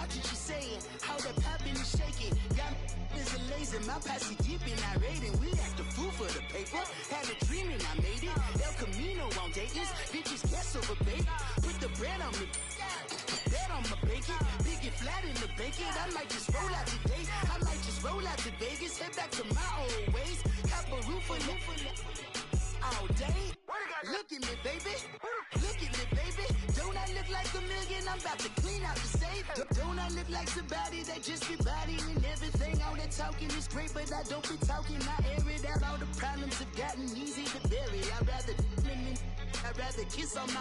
watch what she saying. How that poppin' and shaking. Got is a lazy, my posse deep and irate, and we act a fool for the paper. Had a dream and I made it. El Camino on Dayton's, bitches guess over bait. Put the bread on me, bread on my bacon. Big and flat in the bacon. I might just roll out today. I might just roll out to Vegas, head back to my old ways. Cop a roof for all day. Look at me, baby. Look at me, baby. Don't I look like a million? I'm about to clean out the safe. Don't I look like somebody that just be bodying everything? All that talking is great, but I don't be talking. I air it out. All the problems have gotten easy to bury. I'd rather kiss on my.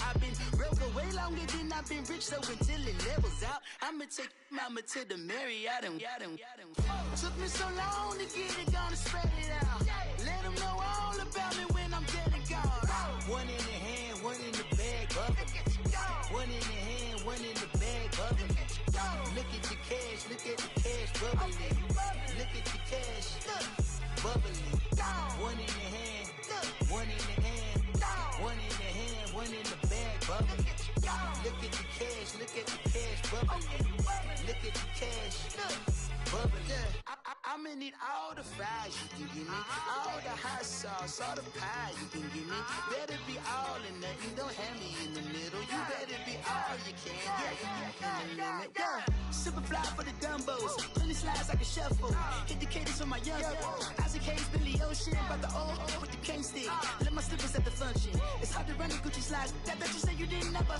I've been broke way longer than I've been rich, so until it levels out, I'ma take mama to the Marriott and took me so long to get it, gonna spread it out. Let them know all about me when I'm dead and gone. One in the hand, one in the bag, bubbling. One in the hand, one in the bag, bubbling. Look at the cash, look at the cash, bubbling. Look at the cash, bubbling. One in the hand, one in the hand, one in the hand, one in the bag, bubbling. Look at the cash, look at the cash, bubbling. Look at the cash, bubbling. I'ma need all the fries you can give me, all the hot sauce, all the pie you can give me. Better be all in nothing, don't have me in the middle. You better be all you can, yeah. Super fly for the Dumbos, plenty slides I can shuffle. Hit the cadence on my young Isaac Hayes, Billy Ocean, but the old with the cane stick. Let my slippers at the function. It's hard to run the Gucci slides. That you say you didn't never.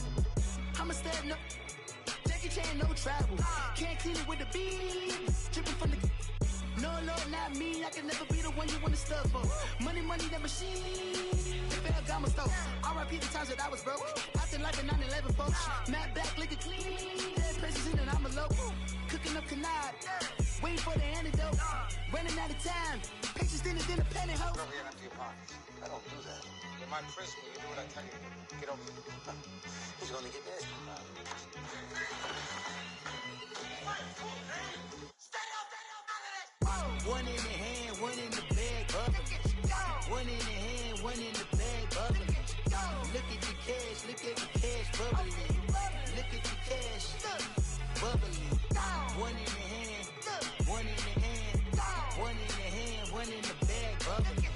I'm a step no. Jackie Chan, no travel. Can't clean it with the beat. Dripping from the. No, Lord, not me. I can never be the one you want to stuff for. Money, that machine. Got my stuff. R.I.P. the times that I was broke. Acting like a 9/11 folks. Matte black, liquor clean. Dead places in and I'm a local. Cooking up canard. Waiting for the antidote. Running out of time. Pictures thinner than a pantyhose. Over here, empty your pockets. I don't do that. In my prison, you do what I tell you. Get over here. He's gonna get nasty. One in the hand, one in the bag, bubbling. One in the hand, one in the bag, bubbling. Look at the cash, look at the cash, bubbling. Look at the cash, bubbling. One in the hand, one in the hand, one in the hand, one in the bag, bubbling.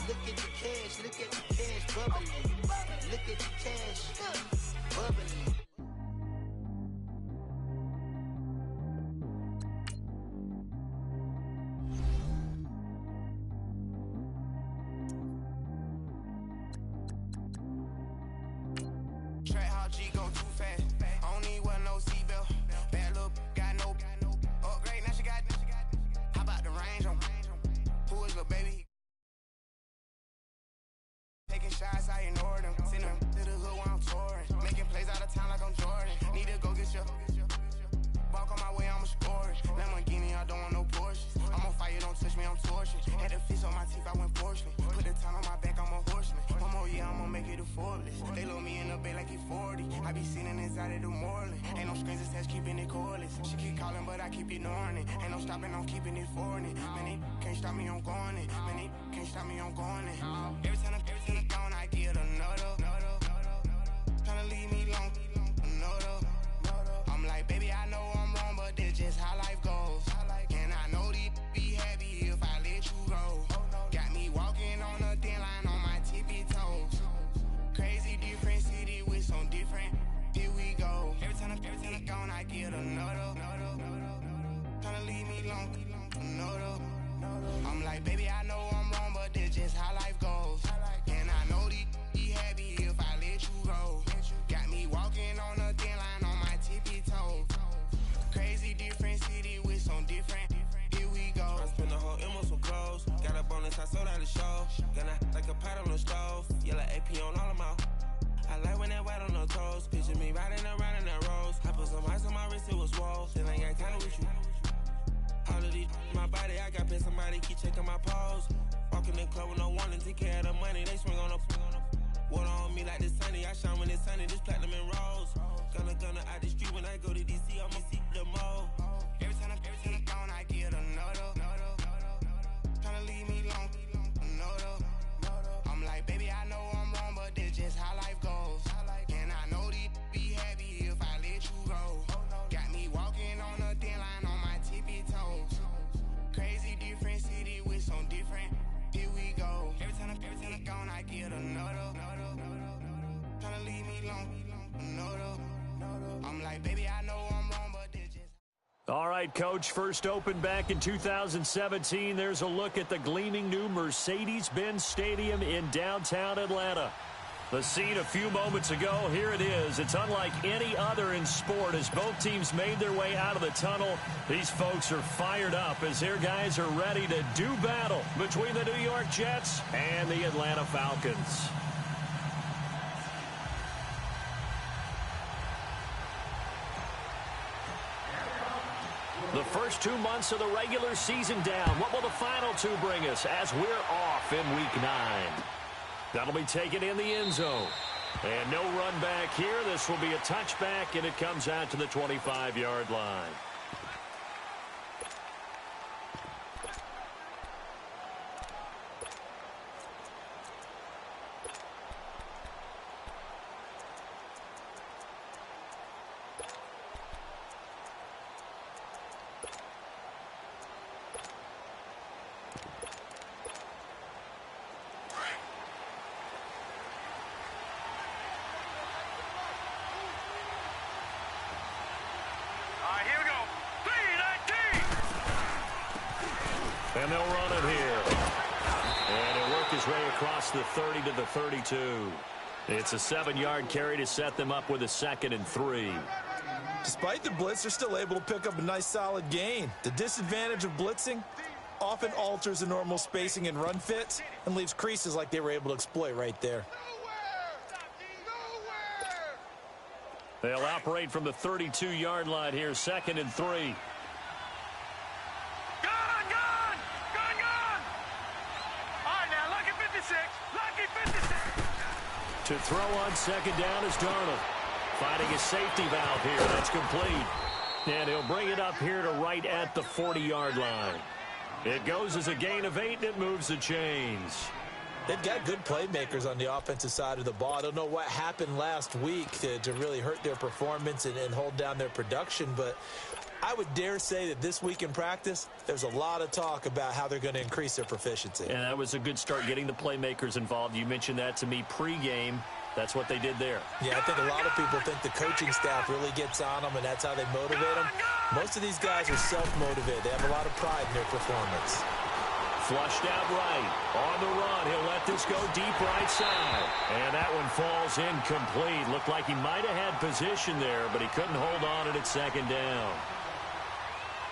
Look at the cash, look at the cash, bubbling. Look at the cash, bubbling. Got me Baby, I know I'm wrong, but this just... All right, Coach, first opened back in 2017. There's a look at the gleaming new Mercedes-Benz Stadium in downtown Atlanta. The scene a few moments ago, here it is. It's unlike any other in sport as both teams made their way out of the tunnel. These folks are fired up as their guys are ready to do battle between the New York Jets and the Atlanta Falcons. The first 2 months of the regular season down. What will the final two bring us as we're off in Week 9? That'll be taken in the end zone. And no run back here. This will be a touchback, and it comes out to the 25-yard line. And they'll run it here. And he'll work his way across the 30 to the 32. It's a 7-yard carry to set them up with a 2nd and 3. Despite the blitz, they're still able to pick up a nice solid gain. The disadvantage of blitzing often alters the normal spacing and run fits and leaves creases like they were able to exploit right there. They'll operate from the 32-yard line here, 2nd and 3. To throw on 2nd down is Darnold. Finding a safety valve here. That's complete. And he'll bring it up here to right at the 40-yard line. It goes as a gain of 8, and it moves the chains. They've got good playmakers on the offensive side of the ball. I don't know what happened last week to really hurt their performance and hold down their production, but I would dare say that this week in practice, there's a lot of talk about how they're going to increase their proficiency. And that was a good start, getting the playmakers involved. You mentioned that to me pregame. That's what they did there. Yeah, I think a lot of people think the coaching staff really gets on them, and that's how they motivate them. Most of these guys are self-motivated. They have a lot of pride in their performance. Flushed out right. On the run, he'll let this go deep right side. And that one falls incomplete. Looked like he might have had position there, but he couldn't hold on it at 2nd down.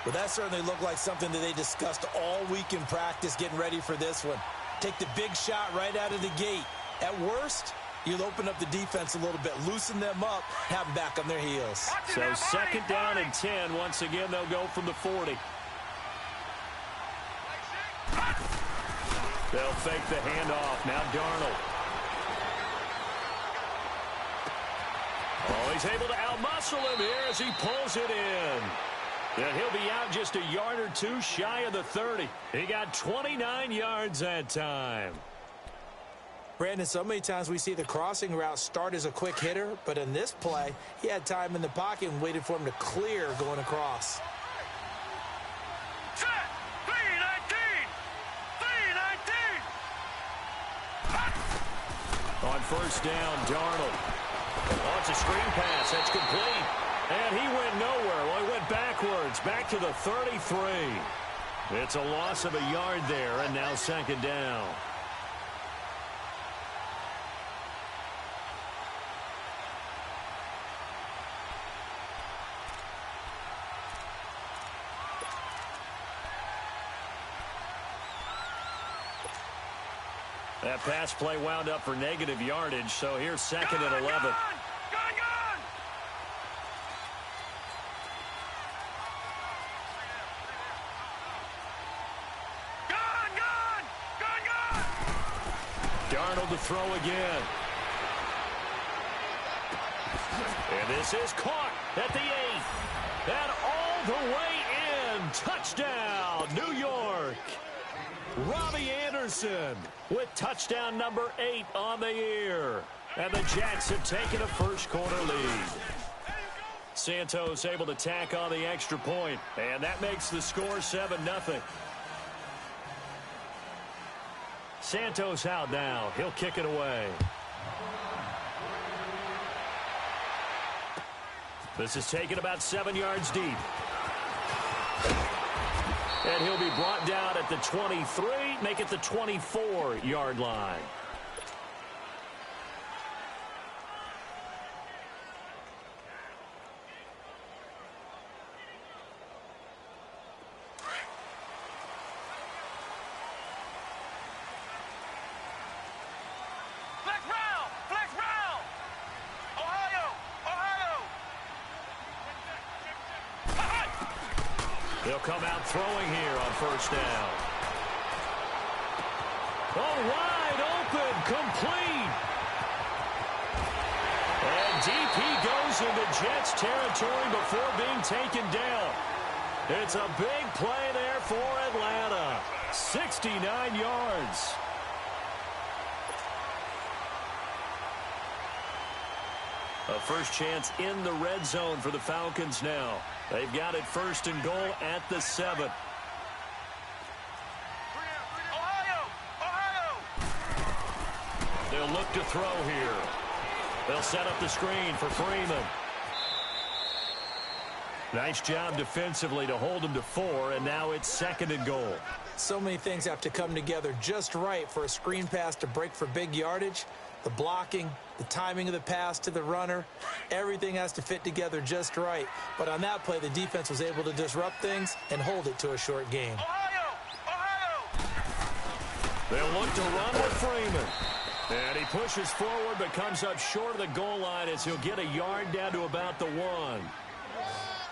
Well, that certainly looked like something that they discussed all week in practice getting ready for this one. Take the big shot right out of the gate. At worst, you'll open up the defense a little bit, loosen them up, have them back on their heels. So 2nd down and 10. Once again, they'll go from the 40. They'll fake the handoff. Now Darnold. Oh, he's able to outmuscle him here as he pulls it in. And he'll be out just a yard or two shy of the 30. He got 29 yards that time. Brandon, so many times we see the crossing route start as a quick hitter, but in this play, he had time in the pocket and waited for him to clear going across. On 1st down, Darnold. Oh, it's a screen pass. That's complete. And he went nowhere. Well, he went backwards, back to the 33. It's a loss of a yard there, and now 2nd down. That pass play wound up for negative yardage, so here's 2nd and 11. Darnold to throw again. And this is caught at the 8th. And all the way in. Touchdown, New York. Robbie Anderson with touchdown number 8 on the year. And the Jets have taken a first-quarter lead. Santos able to tack on the extra point, and that makes the score 7-0. Santos out now. He'll kick it away. This is taken about 7 yards deep. And he'll be brought down at the 23, make it the 24-yard line. They'll come out throwing here on first down. Oh, wide open, complete. And deep he goes into Jets territory before being taken down. It's a big play there for Atlanta. 69 yards. A first chance in the red zone for the Falcons now. They've got it first and goal at the 7. They'll look to throw here. They'll set up the screen for Freeman. Nice job defensively to hold him to 4, and now it's second and goal. So many things have to come together just right for a screen pass to break for big yardage. The blocking, the timing of the pass to the runner, everything has to fit together just right. But on that play, the defense was able to disrupt things and hold it to a short gain. They'll look to run with Freeman. And he pushes forward but comes up short of the goal line as he'll get a yard down to about the 1.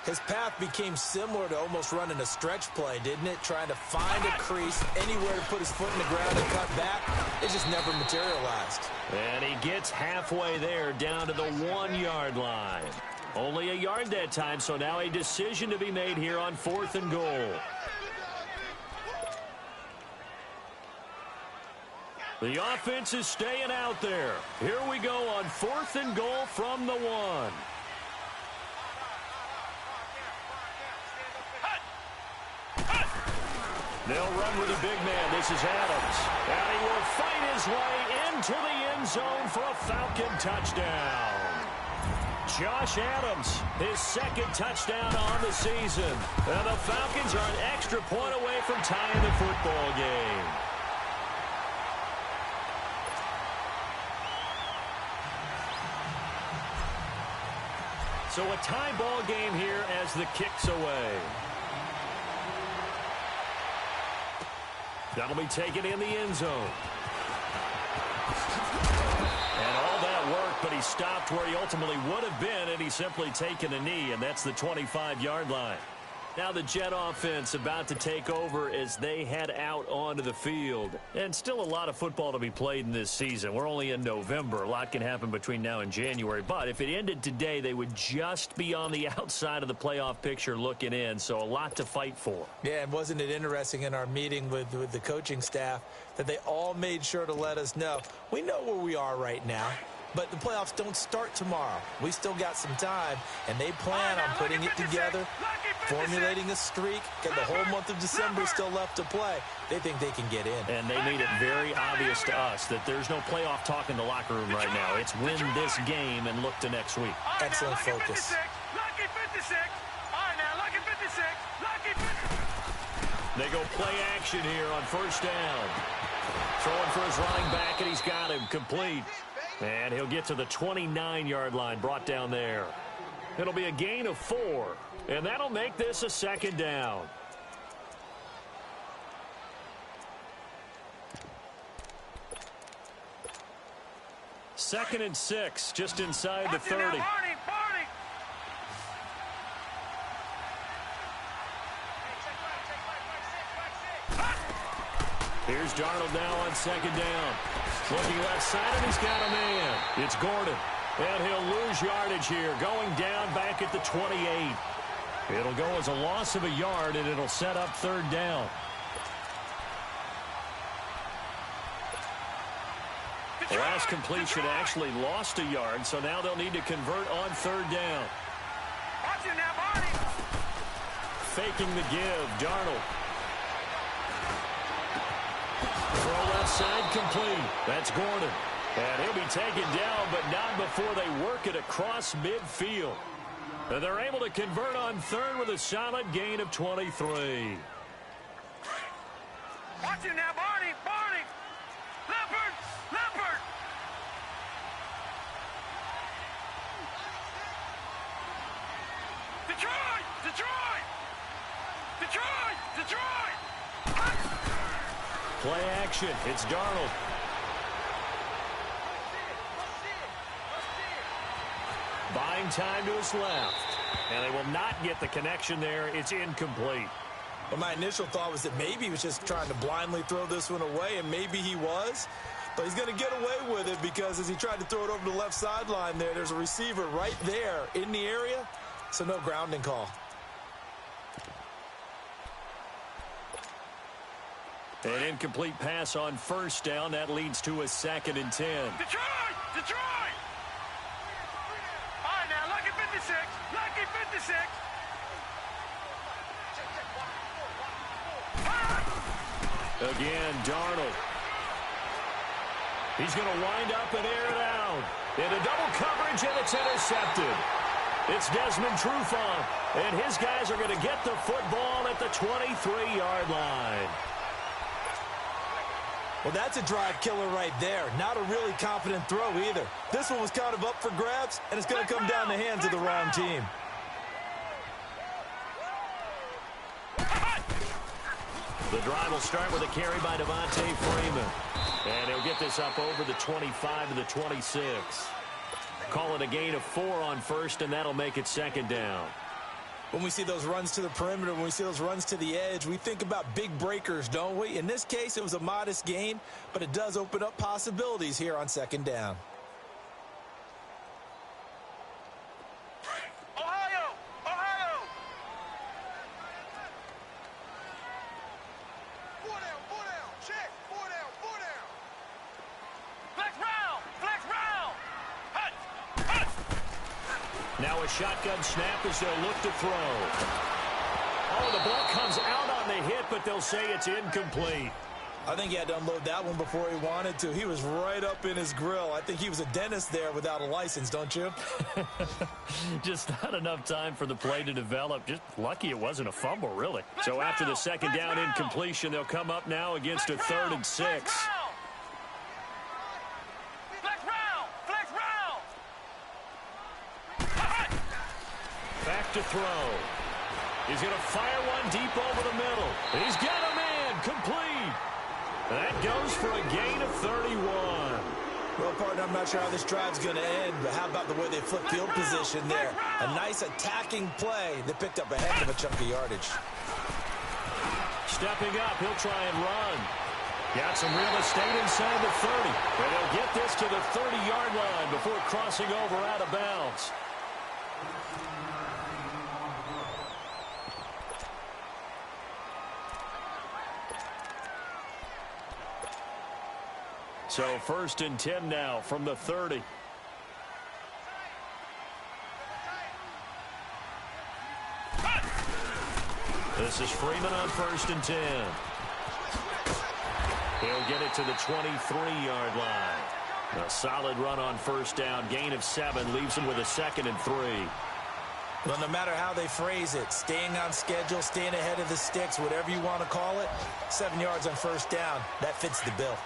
His path became similar to almost running a stretch play, didn't it? Trying to find a crease, anywhere to put his foot in the ground and cut back. It just never materialized. And he gets halfway there down to the 1-yard line. Only a yard that time, so now a decision to be made here on 4th and goal. The offense is staying out there. Here we go on 4th and goal from the 1. They'll run with a big man. This is Adams. And he will fight his way into the end zone for a Falcon touchdown. Josh Adams, his second touchdown on the season. And the Falcons are an extra point away from tying the football game. So a tie ball game here as the kick's away. That'll be taken in the end zone. And all that work, but he stopped where he ultimately would have been, and he's simply taken a knee, and that's the 25-yard line. Now the Jet offense about to take over as they head out onto the field. And still a lot of football to be played in this season. We're only in November. A lot can happen between now and January. But if it ended today, they would just be on the outside of the playoff picture looking in. So a lot to fight for. Yeah, and wasn't it interesting in our meeting with the coaching staff that they all made sure to let us know, we know where we are right now. But the playoffs don't start tomorrow. We still got some time, and they plan on putting it together, formulating a streak, and the whole month of December still left to play. They think they can get in. And they made it very obvious to us that there's no playoff talk in the locker room right now. It's win this game and look to next week. Excellent focus. They go play action here on first down. Throwing for his running back, and he's got him complete. And he'll get to the 29-yard line, brought down there. It'll be a gain of 4, and that'll make this a second down. Second and 6, just inside the 30. Here's Darnold now on second down. Looking left side, and he's got a man. It's Gordon. And he'll lose yardage here, going down back at the 28. It'll go as a loss of a yard, and it'll set up third down. The last completion actually lost a yard, so now they'll need to convert on third down. Faking the give, Darnold. Throw left side complete. That's Gordon. And he'll be taken down, but not before they work it across midfield. And they're able to convert on third with a solid gain of 23. Watch it now, Barney! Barney! Leopard! Leopard! Detroit! Detroit! Detroit! Detroit! Play action. It's Darnold. Buying time to his left. And they will not get the connection there. It's incomplete. Well, my initial thought was that maybe he was just trying to blindly throw this one away, and maybe he was. But he's going to get away with it because as he tried to throw it over the left sideline there's a receiver right there in the area, so no grounding call. An incomplete pass on first down. That leads to a 2nd and 10. Detroit! Detroit! All right, now, lucky 56. Lucky 56. Again, Darnold. He's going to wind up and air it out. Into double coverage, and it's intercepted. It's Desmond Trufant, and his guys are going to get the football at the 23-yard line. Well, that's a drive killer right there. Not a really confident throw either. This one was kind of up for grabs, and it's going to come down the hands of the wrong team. The drive will start with a carry by Devontae Freeman. And he'll get this up over the 25 to the 26. Call it a gain of 4 on first, and that'll make it 2nd down. When we see those runs to the perimeter, when we see those runs to the edge, we think about big breakers, don't we? In this case, it was a modest gain, but it does open up possibilities here on 2nd down. Ohio! Ohio! 4 down, 4 down. Check. 4 down, 4 down. Flex round! Flex round! Hut! Hut! Now a shotgun snap as they'll look to throw. Oh, the ball comes out on the hit, but they'll say it's incomplete. I think he had to unload that one before he wanted to. He was right up in his grill. I think he was a dentist there without a license, don't you? Just not enough time for the play to develop. Just lucky it wasn't a fumble, really. So after the 2nd down incompletion, they'll come up now against a 3rd and 6. Back to throw. He's going to fire one deep over the middle. He's got a man complete. That goes for a gain of 31. Well, partner, I'm not sure how this drive's going to end, but how about the way they flip field position there? A nice attacking play that picked up a heck of a chunk of yardage. Stepping up, he'll try and run. Got some real estate inside the 30. And he'll get this to the 30-yard line before crossing over out of bounds. So 1st and 10 now from the 30. This is Freeman on 1st and 10. He'll get it to the 23-yard line. A solid run on 1st down. Gain of 7 leaves him with a 2nd and 3. Well, no matter how they phrase it, staying on schedule, staying ahead of the sticks, whatever you want to call it, 7 yards on 1st down, that fits the bill.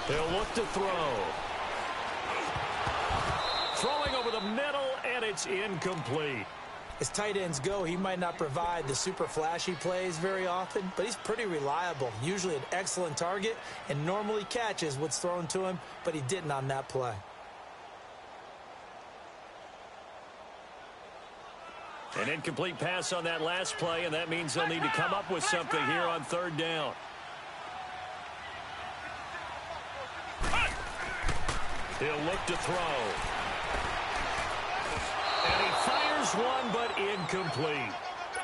He'll look to throw. Throwing over the middle, and it's incomplete. As tight ends go, he might not provide the super flashy plays very often, but he's pretty reliable, usually an excellent target, and normally catches what's thrown to him, but he didn't on that play. An incomplete pass on that last play, and that means they'll need to come up with something here on 3rd down. He'll look to throw. And he fires one, but incomplete.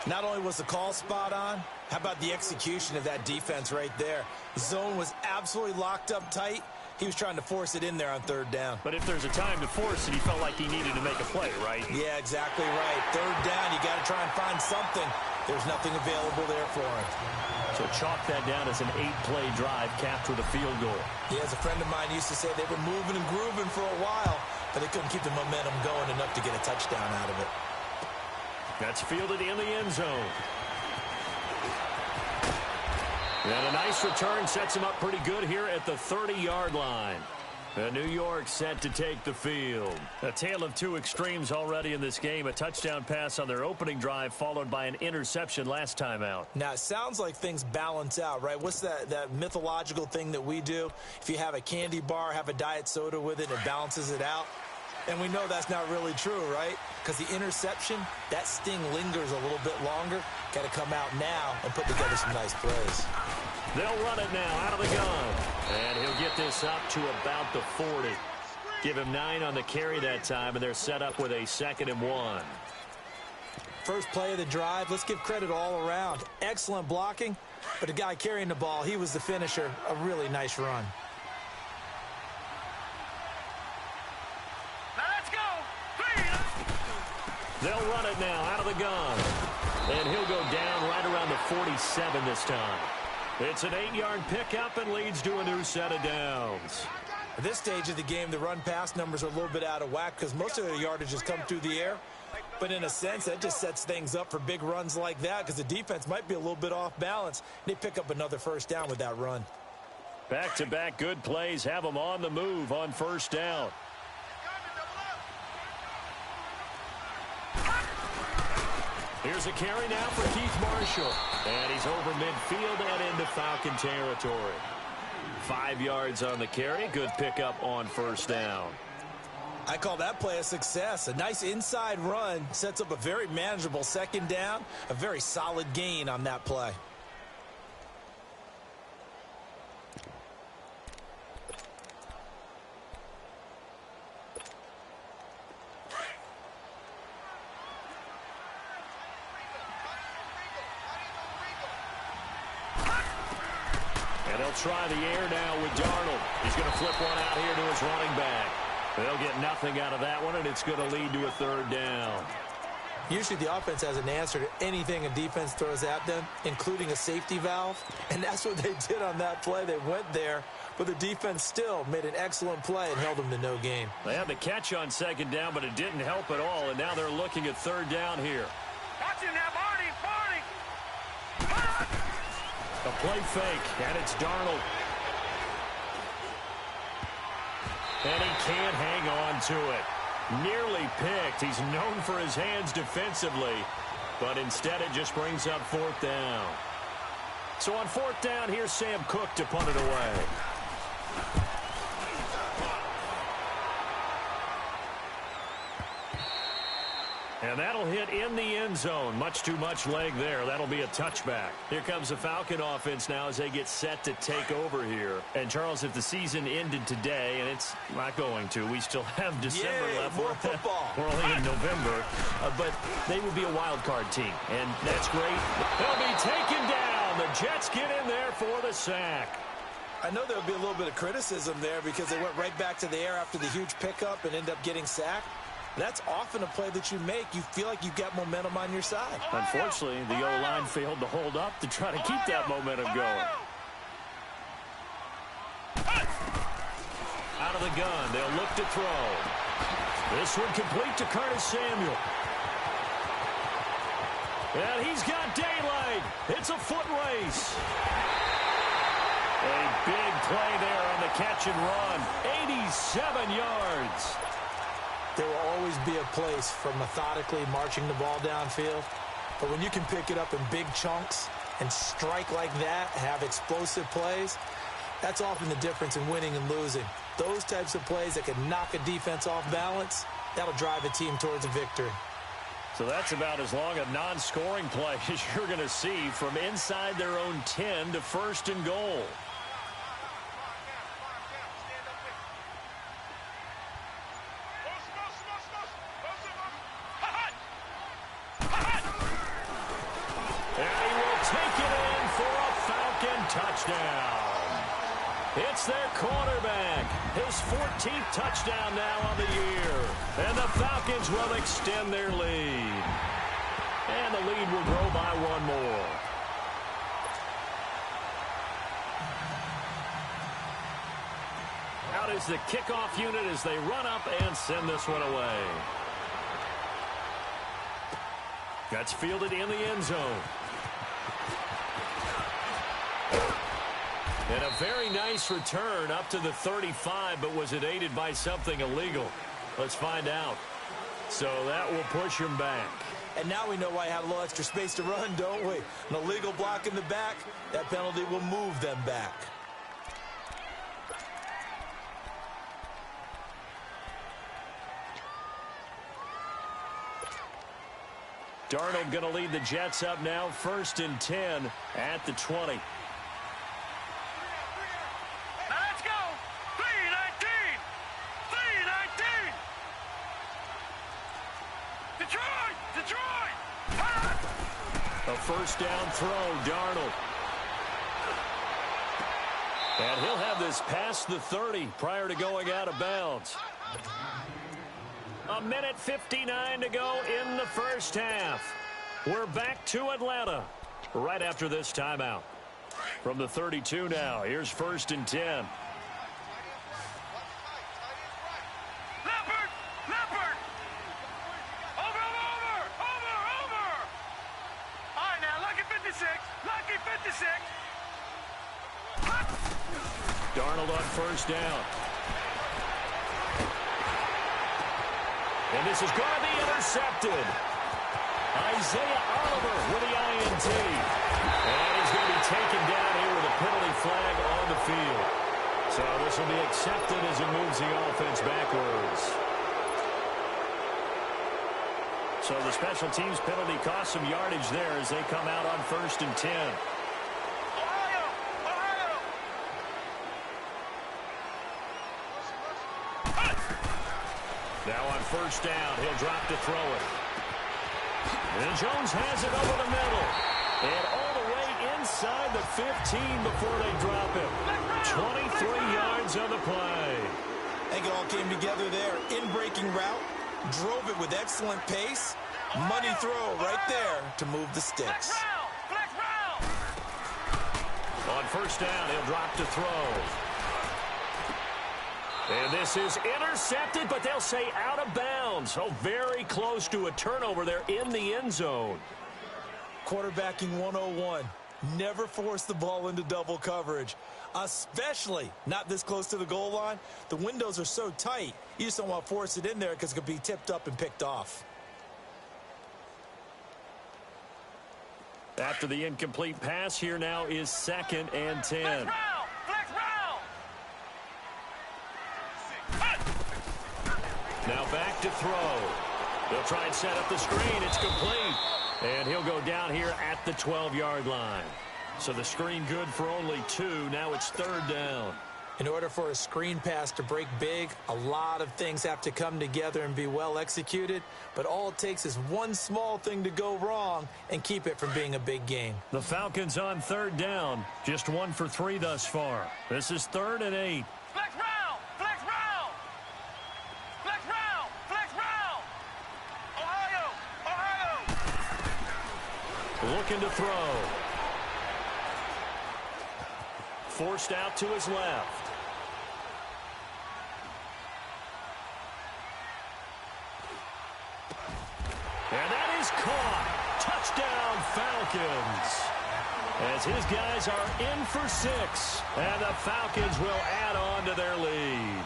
Not only was the call spot on, how about the execution of that defense right there? The zone was absolutely locked up tight, He was trying to force it in there on third down. But if there's a time to force it, he felt like he needed to make a play, right? Yeah, exactly right. Third down, you got to try and find something. There's nothing available there for him. So chalk that down as an 8-play drive capped with a field goal. Yeah, as a friend of mine used to say, they were moving and grooving for a while, but they couldn't keep the momentum going enough to get a touchdown out of it. That's fielded in the end zone. And a nice return sets him up pretty good here at the 30-yard line. New York set to take the field. A tale of two extremes already in this game. A touchdown pass on their opening drive followed by an interception last time out. Now, it sounds like things balance out, right? What's that mythological thing that we do? If you have a candy bar, have a diet soda with it, it balances it out. And we know that's not really true, right? Because the interception, that sting lingers a little bit longer. Got to come out now and put together some nice plays. They'll run it now out of the gun. And he'll get this up to about the 40. Give him 9 on the carry that time, and they're set up with a 2nd and 1. First play of the drive, let's give credit all around. Excellent blocking, but the guy carrying the ball, he was the finisher. A really nice run. They'll run it now out of the gun. And he'll go down right around the 47 this time. It's an 8-yard pickup and leads to a new set of downs. At this stage of the game, the run-pass numbers are a little bit out of whack because most of their yardage has come through the air. But in a sense, that just sets things up for big runs like that because the defense might be a little bit off balance. They pick up another first down with that run. Back-to-back good plays have them on the move on first down. Here's a carry now for Keith Marshall. And he's over midfield and into Falcon territory. 5 yards on the carry. Good pickup on first down. I call that play a success. A nice inside run sets up a very manageable second down. A very solid gain on that play. Try the air now with Darnold. He's going to flip one out here to his running back. They'll get nothing out of that one, and it's going to lead to a third down. Usually the offense has an answer to anything a defense throws at them, including a safety valve, and that's what they did on that play. They went there, but the defense still made an excellent play and held them to no gain. They had the catch on second down, but it didn't help at all, and now they're looking at third down here. Watch him now, Barney! A play fake, and it's Darnold. And he can't hang on to it. Nearly picked. He's known for his hands defensively, but instead it just brings up fourth down. So on fourth down, here's Sam Cook to punt it away. And that'll hit in the end zone. Much too much leg there. That'll be a touchback. Here comes the Falcon offense now as they get set to take over here. And, Charles, if the season ended today, and it's not going to, we still have December left. More football. We're only in November. But they would be a wild card team, and that's great. They'll be taken down. The Jets get in there for the sack. I know there'll be a little bit of criticism there because they went right back to the air after the huge pickup and end up getting sacked. That's often a play that you make. You feel like you've got momentum on your side. Unfortunately, the O-line failed to hold up to try to keep that momentum going. Out of the gun, they'll look to throw. This one complete to Curtis Samuel. And he's got daylight. It's a foot race. A big play there on the catch and run. 87 yards. There will always be a place for methodically marching the ball downfield. But when you can pick it up in big chunks and strike like that, have explosive plays, that's often the difference in winning and losing. Those types of plays that can knock a defense off balance, that'll drive a team towards a victory. So that's about as long a non-scoring play as you're going to see from inside their own 10 to first and goal. And he will take it in for a Falcon touchdown. It's their quarterback. His 14th touchdown now on the year. And the Falcons will extend their lead. And the lead will grow by one more. Out is the kickoff unit as they run up and send this one away. That's fielded in the end zone. And a very nice return up to the 35, but was it aided by something illegal? Let's find out. So that will push him back. And now we know why I had a little extra space to run, don't we? An illegal block in the back, that penalty will move them back. Darnold going to lead the Jets up now, 1st and 10 at the 20. Now let's go. 3-19. 3-19. Detroit. A first down throw, Darnold. And he'll have this past the 30 prior to going out of bounds. A minute 59 to go in the first half. We're back to Atlanta right after this timeout. From the 32 now, here's 1st and 10. Leopard. Over. All right, now, lucky 56. Darnold on first down. And this is going to be intercepted. Isaiah Oliver with the INT. And he's going to be taken down here with a penalty flag on the field. So this will be accepted as it moves the offense backwards. So the special teams penalty cost some yardage there as they come out on 1st and 10. Ohio. Now on first down, he'll drop to throw it. And Jones has it over the middle. And all the way inside the 15 before they drop it. 23 yards on the play. I think it all came together there. In-breaking route, drove it with excellent pace. Money throw right there to move the sticks. Flex round. On first down, he'll drop to throw. And this is intercepted, but they'll say out of bounds. Oh, very close to a turnover there in the end zone. Quarterbacking 101. Never force the ball into double coverage, especially not this close to the goal line. The windows are so tight, you just don't want to force it in there because it could be tipped up and picked off. After the incomplete pass, here now is 2nd and 10. Flex round. Now back to throw. They'll try and set up the screen. It's complete. And he'll go down here at the 12-yard line. So the screen good for only 2. Now it's 3rd down. In order for a screen pass to break big, a lot of things have to come together and be well executed. But all it takes is one small thing to go wrong and keep it from being a big game. The Falcons on 3rd down. Just 1 for 3 thus far. This is 3rd and 8. Flex round. Ohio. Looking to throw. Forced out to his left. And that is caught. Touchdown, Falcons. As his guys are in for 6. And the Falcons will add on to their lead.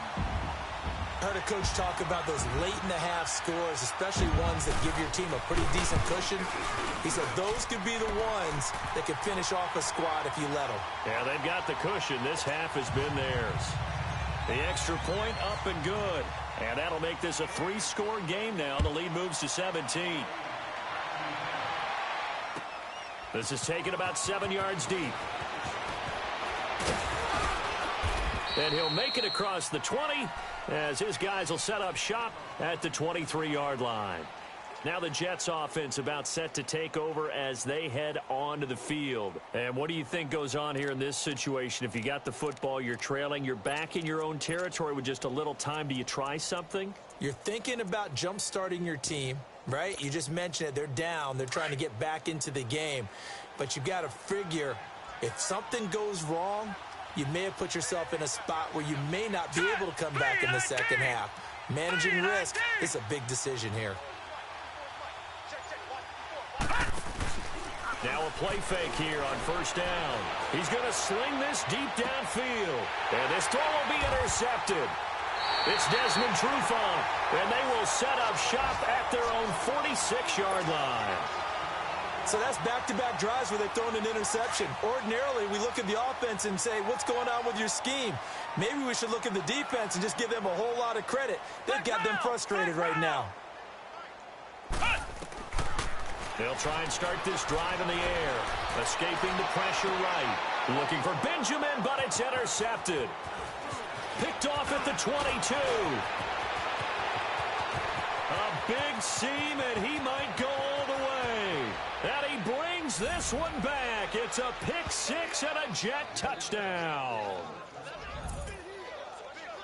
I heard a coach talk about those late-in-the-half scores, especially ones that give your team a pretty decent cushion. He said those could be the ones that could finish off a squad if you let them. Yeah, they've got the cushion. This half has been theirs. The extra point up and good. And that'll make this a 3-score game now. The lead moves to 17. This is taken about 7 yards deep. And he'll make it across the 20 as his guys will set up shop at the 23-yard line. Now the Jets offense about set to take over as they head onto the field. And what do you think goes on here in this situation? If you got the football, you're trailing, you're back in your own territory with just a little time. Do you try something? You're thinking about jump-starting your team, right? You just mentioned it. They're down. They're trying to get back into the game. But you got to figure if something goes wrong, you may have put yourself in a spot where you may not be able to come back in the second half. Managing risk is a big decision here. Now a play fake here on first down. He's going to sling this deep downfield. And this throw will be intercepted. It's Desmond Trufant, and they will set up shop at their own 46-yard line. So that's back-to-back drives where they've thrown an interception. Ordinarily, we look at the offense and say, what's going on with your scheme? Maybe we should look at the defense and just give them a whole lot of credit. They've got them frustrated right now. They'll try and start this drive in the air. Escaping the pressure right. Looking for Benjamin, but it's intercepted. Picked off at the 22. A big seam, and he might go all the way. And he brings this one back. It's a pick six and a Jet touchdown.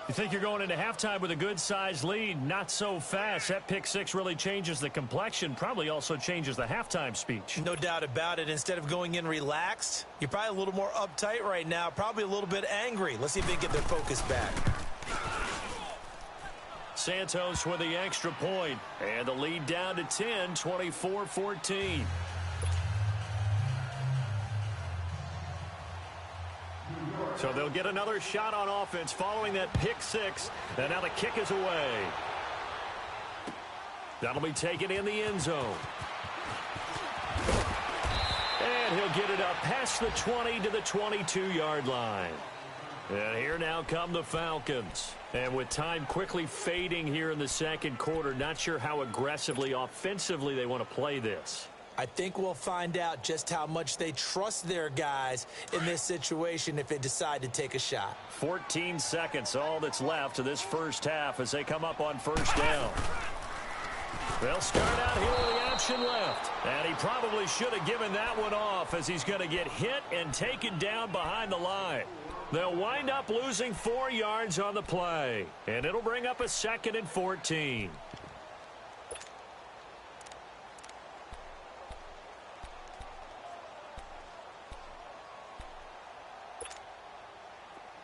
You think you're going into halftime with a good-sized lead? Not so fast. That pick six really changes the complexion, probably also changes the halftime speech. No doubt about it. Instead of going in relaxed, you're probably a little more uptight right now, probably a little bit angry. Let's see if they get their focus back. Santos with the extra point, and the lead down to 10, 24-14. So they'll get another shot on offense following that pick six. And now the kick is away. That'll be taken in the end zone. And he'll get it up past the 20 to the 22-yard line. And here now come the Falcons. And with time quickly fading here in the second quarter, not sure how aggressively, offensively they want to play this. I think we'll find out just how much they trust their guys in this situation if they decide to take a shot. 14 seconds, all that's left of this first half as they come up on first down. They'll start out here with the option left. And he probably should have given that one off as he's going to get hit and taken down behind the line. They'll wind up losing 4 yards on the play. And it'll bring up a 2nd and 14.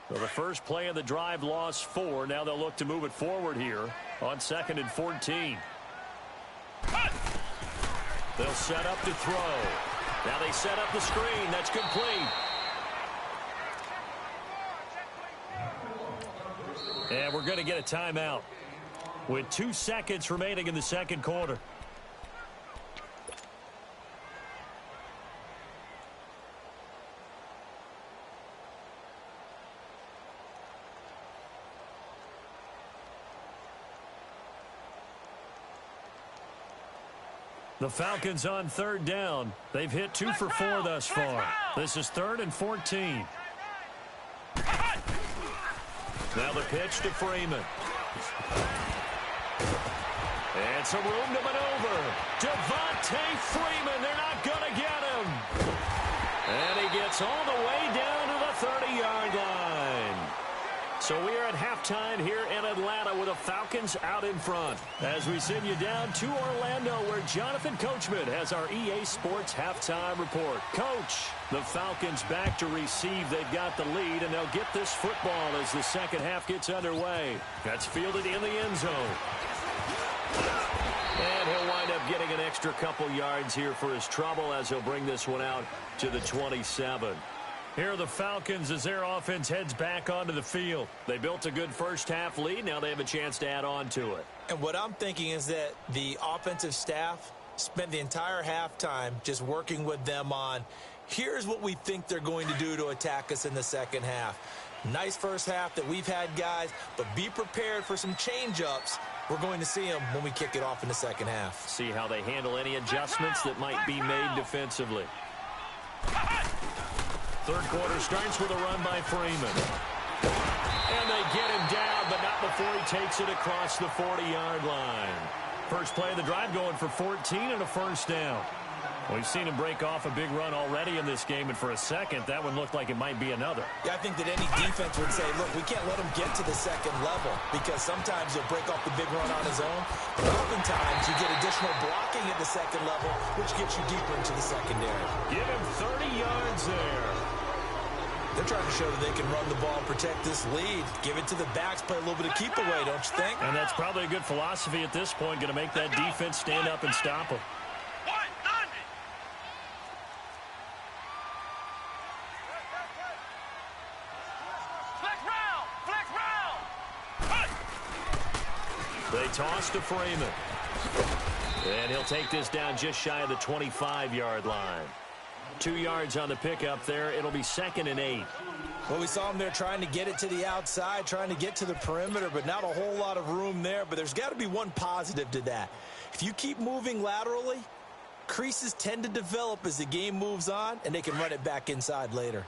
So the first play of the drive lost 4. Now they'll look to move it forward here on 2nd and 14. They'll set up to throw. Now they set up the screen. That's complete. And we're going to get a timeout with 2 seconds remaining in the second quarter. The Falcons on third down. They've hit 2 for 4 thus far. This is 3rd and 14. Now the pitch to Freeman. And some room to maneuver. Devontae Freeman. They're not going to get him. And he gets all the way down to the 30-yard line. So we are at halftime here in Atlanta with the Falcons out in front. As we send you down to Orlando where Jonathan Coachman has our EA Sports halftime report. Coach, the Falcons back to receive. They've got the lead, and they'll get this football as the second half gets underway. That's fielded in the end zone. And he'll wind up getting an extra couple yards here for his trouble as he'll bring this one out to the 27. Here are the Falcons as their offense heads back onto the field. They built a good first half lead. Now they have a chance to add on to it. And what I'm thinking is that the offensive staff spent the entire halftime just working with them on, here's what we think they're going to do to attack us in the second half. Nice first half that we've had, guys, but be prepared for some change-ups. We're going to see them when we kick it off in the second half. See how they handle any adjustments that might be made defensively. Third quarter starts with a run by Freeman. And they get him down, but not before he takes it across the 40-yard line. First play of the drive going for 14 and a first down. We've seen him break off a big run already in this game, and for a second, that one looked like it might be another. Yeah, I think that any defense would say, look, we can't let him get to the second level because sometimes he'll break off the big run on his own, but oftentimes you get additional blocking at the second level, which gets you deeper into the secondary. Give him 30 yards there. They're trying to show that they can run the ball and protect this lead. Give it to the backs, play a little bit of keep away, don't you think? And that's probably a good philosophy at this point, going to make that defense stand up and stop him. They toss to Freeman. And he'll take this down just shy of the 25-yard line. 2 yards on the pickup there. It'll be 2nd and 8. Well, we saw him there trying to get it to the outside, trying to get to the perimeter, but not a whole lot of room there. But there's got to be one positive to that. If you keep moving laterally, creases tend to develop as the game moves on, and they can run it back inside later.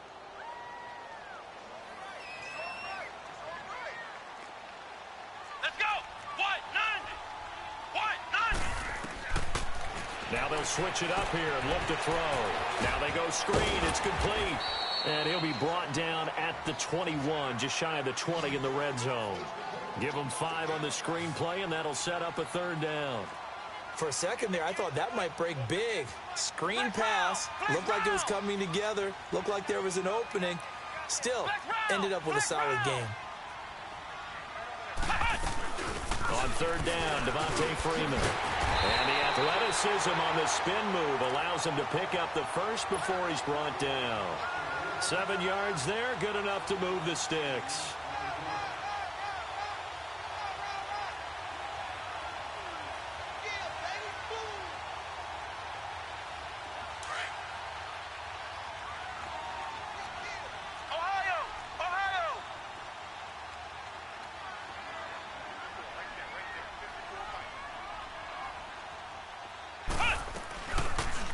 Now they'll switch it up here and look to throw. Now they go screen. It's complete. And he'll be brought down at the 21, just shy of the 20 in the red zone. Give him 5 on the screen play, and that'll set up a 3rd down. For a second there, I thought that might break big. Screen pass. Looked like it was coming together. Looked like there was an opening. Still, ended up with a solid game. On 3rd down, Devontae Freeman. And the athleticism on the spin move allows him to pick up the first before he's brought down. 7 yards there, good enough to move the sticks.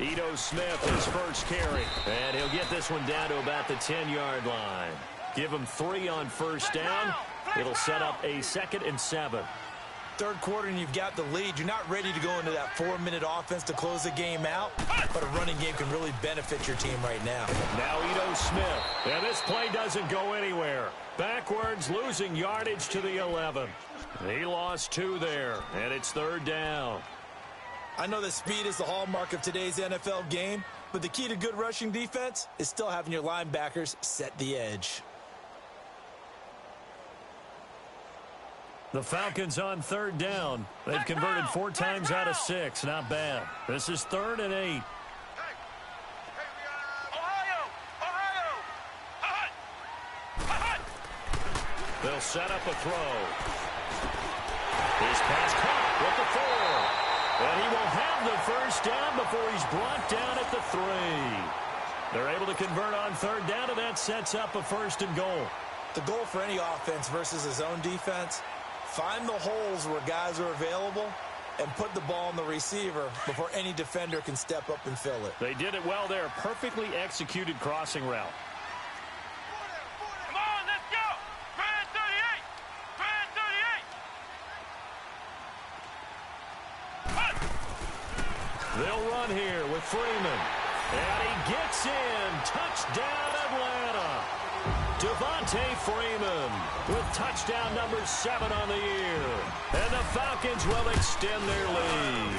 Ito Smith, his first carry. And he'll get this one down to about the 10-yard line. Give him 3 on 1st down. It'll set up a 2nd and 7. 3rd quarter and you've got the lead. You're not ready to go into that 4-minute offense to close the game out, but a running game can really benefit your team right now. Now Ito Smith. And this play doesn't go anywhere. Backwards, losing yardage to the 11. He lost 2 there, and it's 3rd down. I know that speed is the hallmark of today's NFL game, but the key to good rushing defense is still having your linebackers set the edge. The Falcons on 3rd down. They've converted 4 times out of 6. Not bad. This is 3rd and 8. They'll set up a throw. His pass caught with the 4. And he will have the first down before he's brought down at the 3. They're able to convert on 3rd down, and that sets up a 1st and goal. The goal for any offense versus his own defense, find the holes where guys are available and put the ball on the receiver before any defender can step up and fill it. They did it well there. Perfectly executed crossing route. Come on, let's go! Grand 38! Grand 38! They'll run here with Freeman. And he gets in. Touchdown, Atlanta. Devontae Freeman with touchdown number 7 on the year. And the Falcons will extend their lead.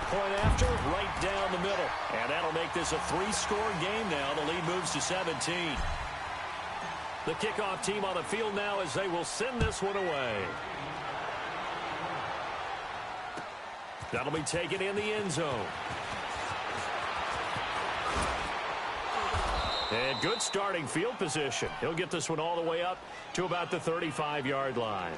Point after, right down the middle. And that'll make this a 3-score game now. The lead moves to 17. The kickoff team on the field now as they will send this one away. That'll be taken in the end zone. And good starting field position. He'll get this one all the way up to about the 35-yard line.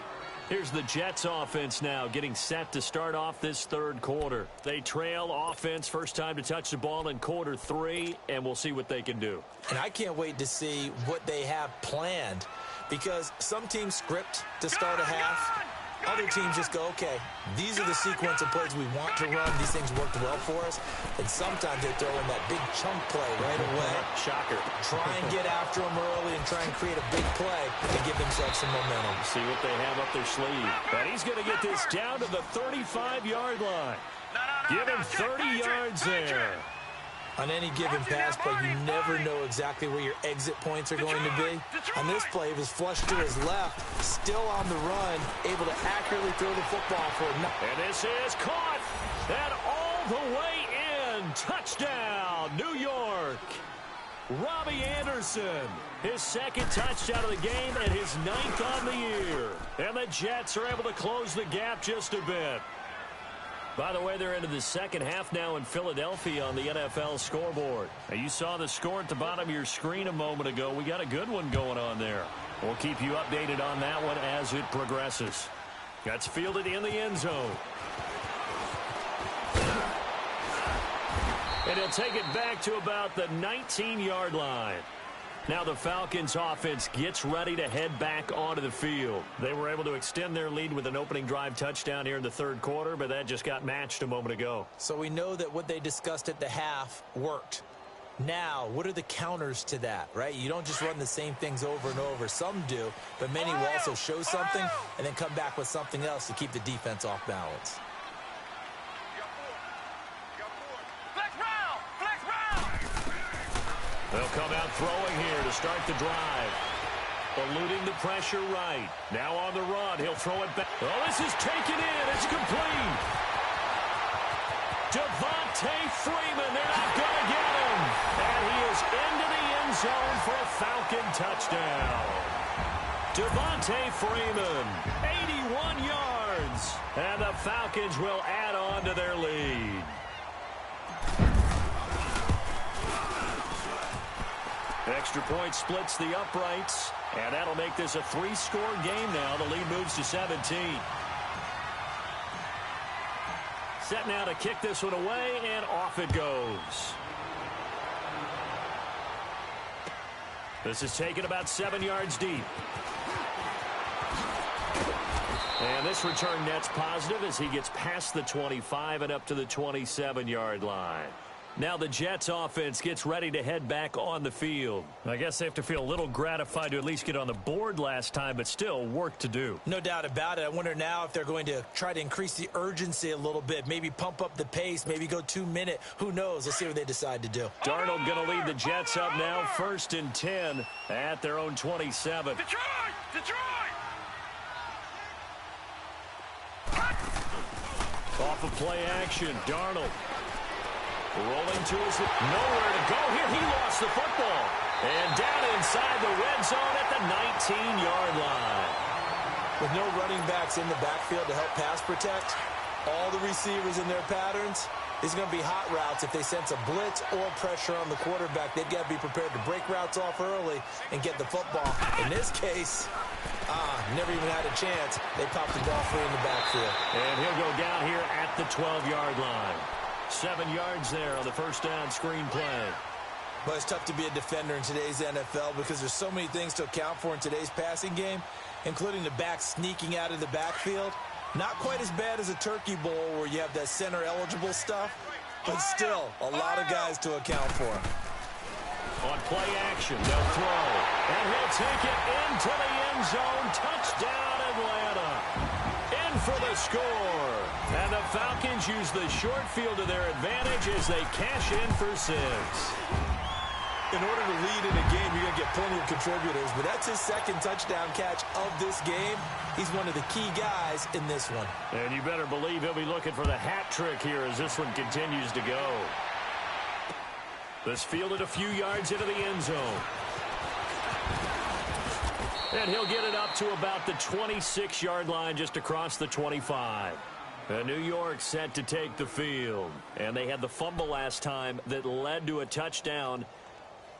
Here's the Jets offense now getting set to start off this 3rd quarter. They trail offense, first time to touch the ball in quarter 3, and we'll see what they can do. And I can't wait to see what they have planned, because some teams script to start a half, Other teams just go, okay, these are the sequence of plays we want to run. These things worked well for us. And sometimes they throw in that big chunk play right away. Shocker. Try and get after them early and try and create a big play to give themselves some momentum. See what they have up their sleeve. And he's going to get this down to the 35-yard line. Give him 30 yards there. On any given pass play, you never know exactly where your exit points are going to be. On this play, it was flushed to his left, still on the run, able to accurately throw the football for it. And this is caught. And all the way in. Touchdown, New York. Robbie Anderson, his second touchdown of the game and his 9th on the year. And the Jets are able to close the gap just a bit. By the way, they're into the second half now in Philadelphia on the NFL scoreboard. Now, you saw the score at the bottom of your screen a moment ago. We got a good one going on there. We'll keep you updated on that one as it progresses. That's fielded in the end zone. And he'll take it back to about the 19-yard line. Now the Falcons offense gets ready to head back onto the field. They were able to extend their lead with an opening drive touchdown here in the third quarter, but that just got matched a moment ago. So we know that what they discussed at the half worked. Now, what are the counters to that, right? You don't just run the same things over and over. Some do, but many will also show something and then come back with something else to keep the defense off balance. They'll come out throwing here to start the drive. Eluding the pressure right. Now on the run. He'll throw it back. Oh, this is taken in. It's complete. Devontae Freeman. They're not going to get him. And he is into the end zone for a Falcon touchdown. Devontae Freeman, 81 yards. And the Falcons will add on to their lead. Extra point splits the uprights, and that'll make this a 3-score game now. The lead moves to 17. Set now to kick this one away, and off it goes. This is taken about 7 yards deep. And this return net's positive as he gets past the 25 and up to the 27-yard line. Now the Jets offense gets ready to head back on the field. I guess they have to feel a little gratified to at least get on the board last time, but still work to do. No doubt about it. I wonder now if they're going to try to increase the urgency a little bit, maybe pump up the pace, maybe go 2-minute. Who knows? Let's see what they decide to do. Darnold going to lead the Jets up now, 1st and 10 at their own 27. Detroit! Off of play action, Darnold. Rolling to his nowhere to go here. He lost the football. And down inside the red zone at the 19-yard line. With no running backs in the backfield to help pass protect, all the receivers in their patterns, these are going to be hot routes. If they sense a blitz or pressure on the quarterback, they've got to be prepared to break routes off early and get the football. In this case, never even had a chance. They popped the ball free in the backfield. And he'll go down here at the 12-yard line. 7 yards there on the first down screen play. But it's tough to be a defender in today's NFL because there's so many things to account for in today's passing game, including the back sneaking out of the backfield. Not quite as bad as a turkey bowl where you have that center-eligible stuff, but still a lot of guys to account for. On play action, they'll throw. And he'll take it into the end zone. Touchdown, Atlanta. In for the score. And the Falcons use the short field to their advantage as they cash in for 6. In order to lead in a game, you're going to get plenty of contributors, but that's his second touchdown catch of this game. He's one of the key guys in this one. And you better believe he'll be looking for the hat trick here as this one continues to go. This fielded a few yards into the end zone. And he'll get it up to about the 26-yard line just across the 25. And New York set to take the field. And they had the fumble last time that led to a touchdown.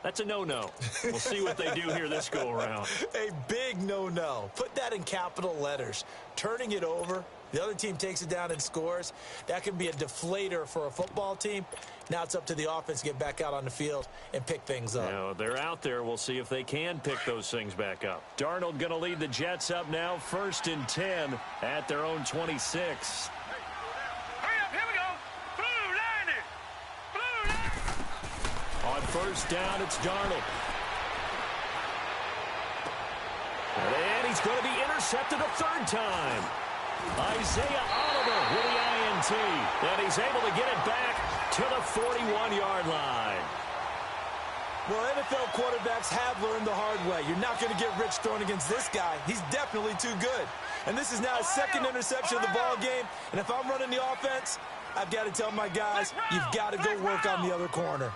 That's a no-no. We'll see what they do here this go-around. A big no-no. Put that in capital letters. Turning it over The other team takes it down and scores. That can be a deflator for a football team. Now it's up to the offense to get back out on the field and pick things up. Now, they're out there. We'll see if they can pick those things back up. Darnold going to lead the Jets up now, 1st and 10 at their own 26. Hurry up, here we go. Blue line it. Blue line. On 1st down, it's Darnold. And he's going to be intercepted a 3rd time. Isaiah Oliver with the INT. And he's able to get it back to the 41-yard line. Well, NFL quarterbacks have learned the hard way. You're not going to get rich throwing against this guy. He's definitely too good. And this is now his 2nd interception of the ball game. And if I'm running the offense, I've got to tell my guys, you've got to go work on the other corner.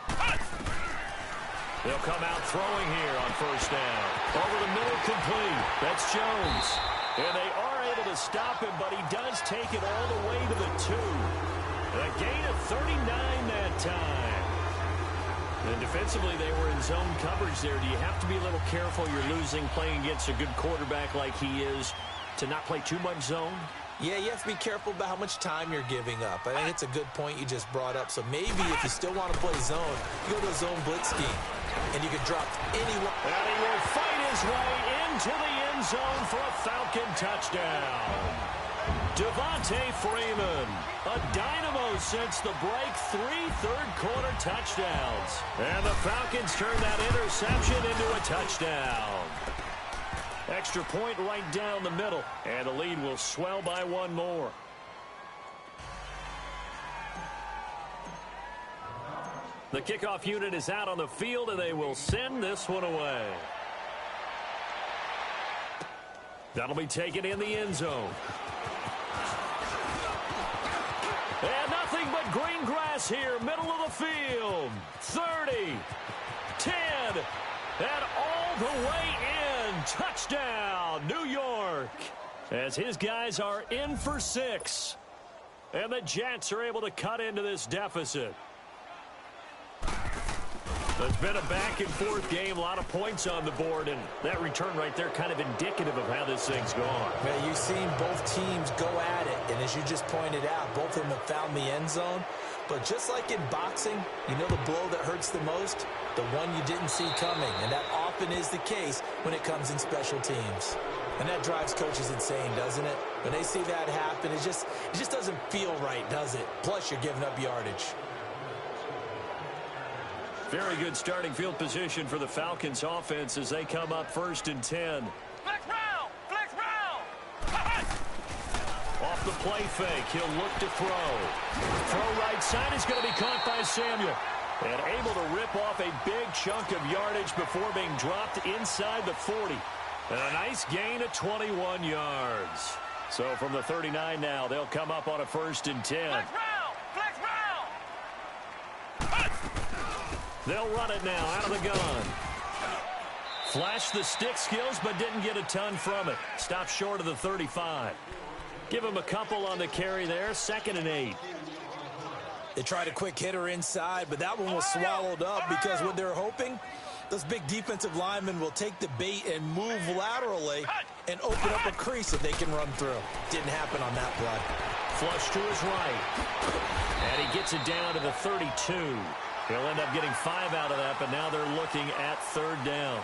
They'll come out throwing here on 1st down. Over the middle, complete. That's Jones. And they are able to stop him, but he does take it all the way to the 2. A gain of 39 that time. And defensively, they were in zone coverage there. Do you have to be a little careful? You're losing playing against a good quarterback like he is to not play too much zone? Yeah, you have to be careful about how much time you're giving up. I think it's a good point you just brought up. So maybe if you still want to play zone, you go to a zone blitz scheme. And you can drop anyone. And he will fight his way into the end zone for a Falcon touchdown. Devontae Freeman, a dynamo since the break, 3 third-quarter touchdowns. And the Falcons turn that interception into a touchdown. Extra point right down the middle, and the lead will swell by 1 more. The kickoff unit is out on the field, and they will send this one away. That'll be taken in the end zone. And nothing but green grass here, middle of the field. 30, 10, and all the way in. Touchdown, New York. As his guys are in for 6. And the Jets are able to cut into this deficit. It's been a back-and-forth game, a lot of points on the board, and that return right there kind of indicative of how this thing's gone. Man, you've seen both teams go at it, and as you just pointed out, both of them have found the end zone. But just like in boxing, you know the blow that hurts the most? The one you didn't see coming, and that often is the case when it comes in special teams. And that drives coaches insane, doesn't it? When they see that happen, it just doesn't feel right, does it? Plus, you're giving up yardage. Very good starting field position for the Falcons offense as they come up 1st and 10. Flex round! Flex round! Off the play fake, he'll look to throw. Throw right side is going to be caught by Samuel. And able to rip off a big chunk of yardage before being dropped inside the 40. And a nice gain of 21 yards. So from the 39 now, they'll come up on a 1st and 10. Flex round! Flex round! They'll run it now out of the gun. Flashed the stick skills, but didn't get a ton from it. Stopped short of the 35. Give him a couple on the carry there. 2nd and 8. They tried a quick hitter inside, but that one was swallowed up because what they're hoping, those big defensive linemen will take the bait and move laterally and open up a crease that they can run through. Didn't happen on that play. Flush to his right. And he gets it down to the 32. He'll end up getting 5 out of that, but now they're looking at 3rd down.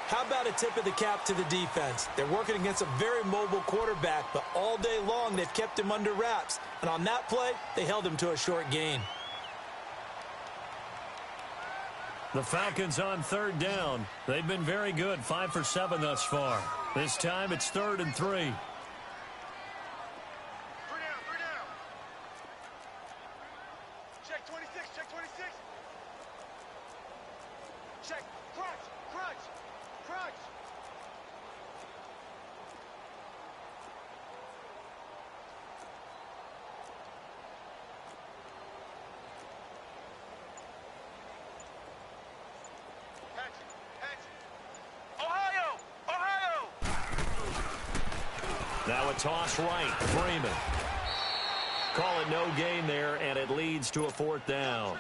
How about a tip of the cap to the defense? They're working against a very mobile quarterback, but all day long they've kept him under wraps. And on that play, they held him to a short gain. The Falcons on 3rd down. They've been very good, 5 for 7 thus far. This time it's 3rd and 3. 3 down, 3 down. Check 26, check 26. Check, crunch, crunch, crunch. Ohio! Ohio! Now a toss right. Freeman. Call it no gain there, and it leads to a 4th down.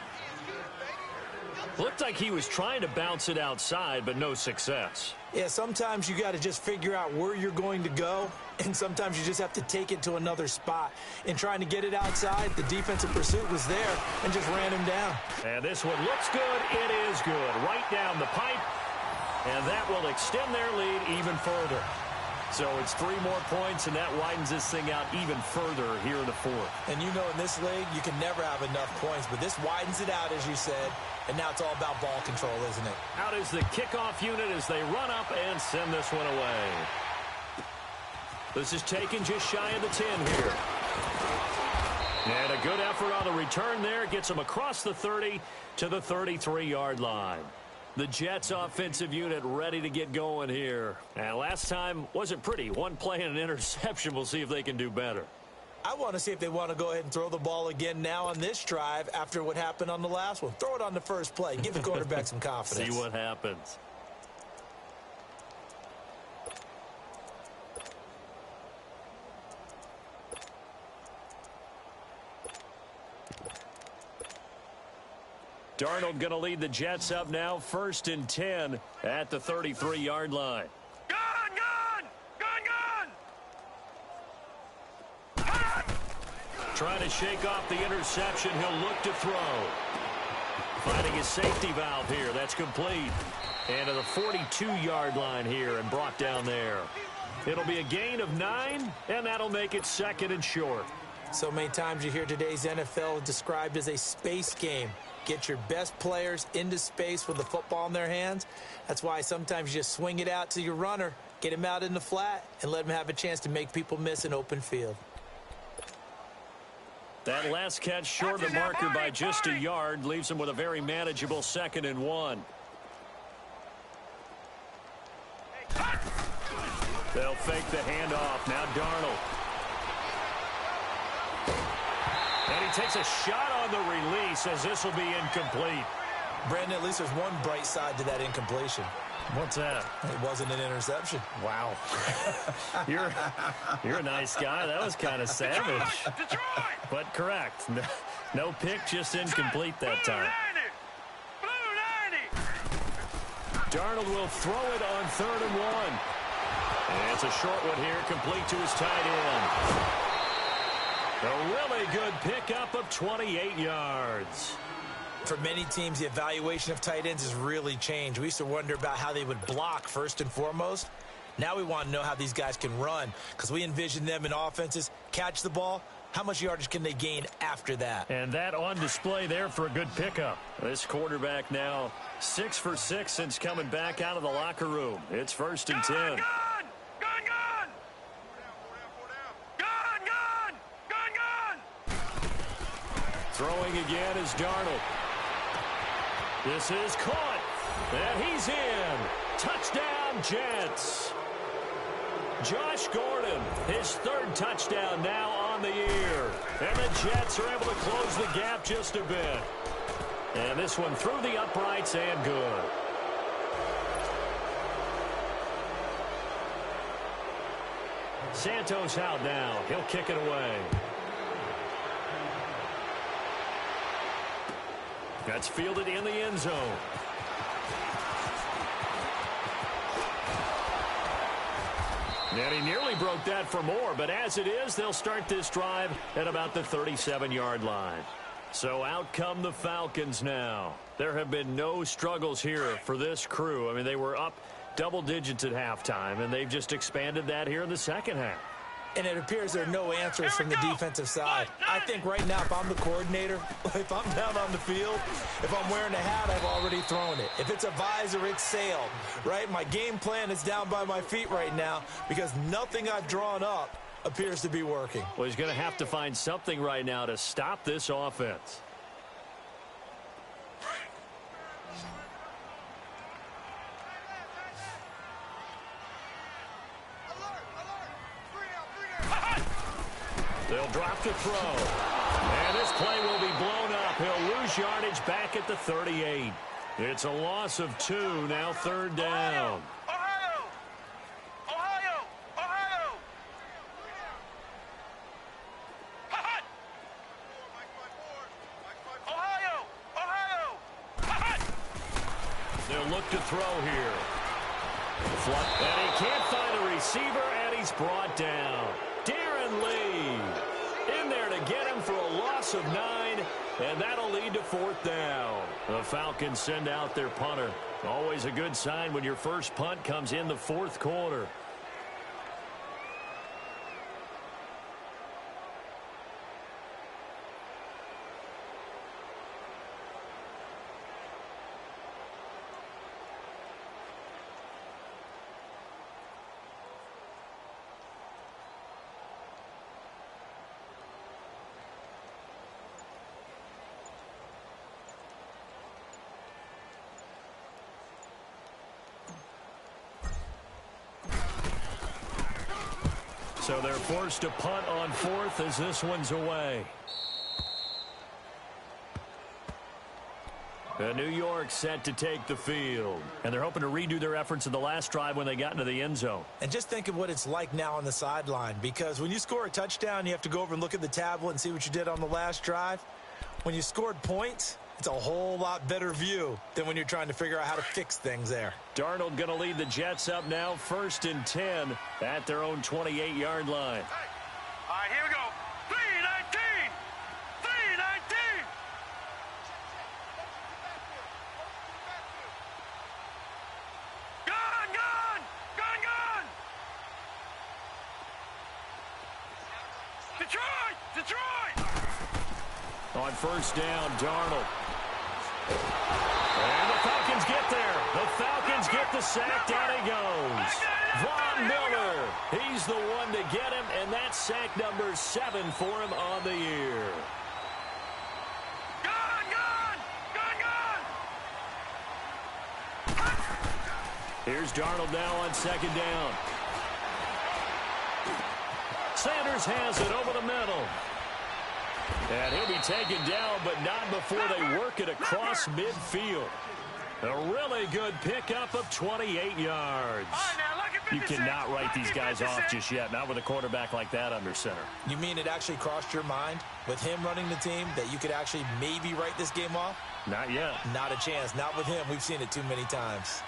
Looked like he was trying to bounce it outside, but no success. Yeah, sometimes you got to just figure out where you're going to go, and sometimes you just have to take it to another spot. In trying to get it outside, the defensive pursuit was there and just ran him down. And this one looks good. It is good. Right down the pipe, and that will extend their lead even further. So it's 3 more points, and that widens this thing out even further here in the fourth. And you know in this league, you can never have enough points, but this widens it out, as you said, and now it's all about ball control, isn't it? Out is the kickoff unit as they run up and send this one away. This is taken just shy of the 10 here. And a good effort on the return there. Gets them across the 30 to the 33-yard line. The Jets offensive unit ready to get going here. And last time wasn't pretty. One play and an interception. We'll see if they can do better. I want to see if they want to go ahead and throw the ball again now on this drive after what happened on the last one. Throw it on the first play. Give the quarterback some confidence. See what happens. Darnold going to lead the Jets up now, 1st and 10 at the 33-yard line. Gun! Trying to shake off the interception. He'll look to throw. Finding his safety valve here. That's complete. And to the 42-yard line here and brought down there. It'll be a gain of 9, and that'll make it 2nd and short. So many times you hear today's NFL described as a space game. Get your best players into space with the football in their hands. That's why sometimes you just swing it out to your runner, get him out in the flat, and let him have a chance to make people miss an open field. That last catch short of the marker by just a yard leaves him with a very manageable 2nd and 1. They'll fake the handoff. Now Darnold. And he takes a shot on the release as this will be incomplete. Brandon, at least there's one bright side to that incompletion. What's that? It wasn't an interception. Wow. You're a nice guy. That was kind of savage. But correct. No pick, just incomplete that time. Darnold will throw it on 3rd and 1. And it's a short one here, complete to his tight end. A really good pickup of 28 yards. For many teams, the evaluation of tight ends has really changed. We used to wonder about how they would block first and foremost. Now we want to know how these guys can run because we envision them in offenses, catch the ball. How much yardage can they gain after that? And that on display there for a good pickup. This quarterback now 6 for 6 since coming back out of the locker room. It's 1st and 10. Throwing again is Darnold. This is caught. And he's in. Touchdown, Jets. Josh Gordon, his 3rd touchdown now on the year. And the Jets are able to close the gap just a bit. And this one through the uprights and good. Santos out now. He'll kick it away. That's fielded in the end zone. And he nearly broke that for more, but as it is, they'll start this drive at about the 37-yard line. So out come the Falcons now. There have been no struggles here for this crew. I mean, they were up double digits at halftime, and they've just expanded that here in the second half. And it appears there are no answers from the defensive side. I think right now, if I'm the coordinator, if I'm down on the field, if I'm wearing a hat, I've already thrown it. If it's a visor, it's sailed, right? My game plan is down by my feet right now because nothing I've drawn up appears to be working. Well, he's going to have to find something right now to stop this offense. They'll drop to throw. And this play will be blown up. He'll lose yardage back at the 38. It's a loss of 2, now 3rd down. look to throw here. And he can't find a receiver, and he's brought down. Darren Lee in there to get him for a loss of 9, and that'll lead to 4th down. The Falcons send out their punter. Always a good sign when your first punt comes in the 4th quarter. So they're forced to punt on 4th as this one's away. New York set to take the field. And they're hoping to redo their efforts in the last drive when they got into the end zone. And just think of what it's like now on the sideline, because when you score a touchdown, you have to go over and look at the tablet and see what you did on the last drive. When you scored points, it's a whole lot better view than when you're trying to figure out how to fix things there. Darnold going to lead the Jets up now, 1st and 10 at their own 28-yard line. Hey. All right, here we go. 3-19. 3-19. Gun, gun. Gun, gun. Detroit. Detroit. On 1st down, Darnold. And the Falcons get there. The Falcons get the sack. Down he goes. Von Miller. He's the one to get him, and that's sack number 7 for him on the year. Gun, gun. Gun, gun. Here's Darnold now on 2nd down. Sanders has it over the middle. And he'll be taken down, but not before they work it across midfield. A really good pickup of 28 yards. You cannot write these guys off just yet, not with a quarterback like that under center. You mean it actually crossed your mind with him running the team that you could actually maybe write this game off? Not yet. Not a chance. Not with him. We've seen it too many times.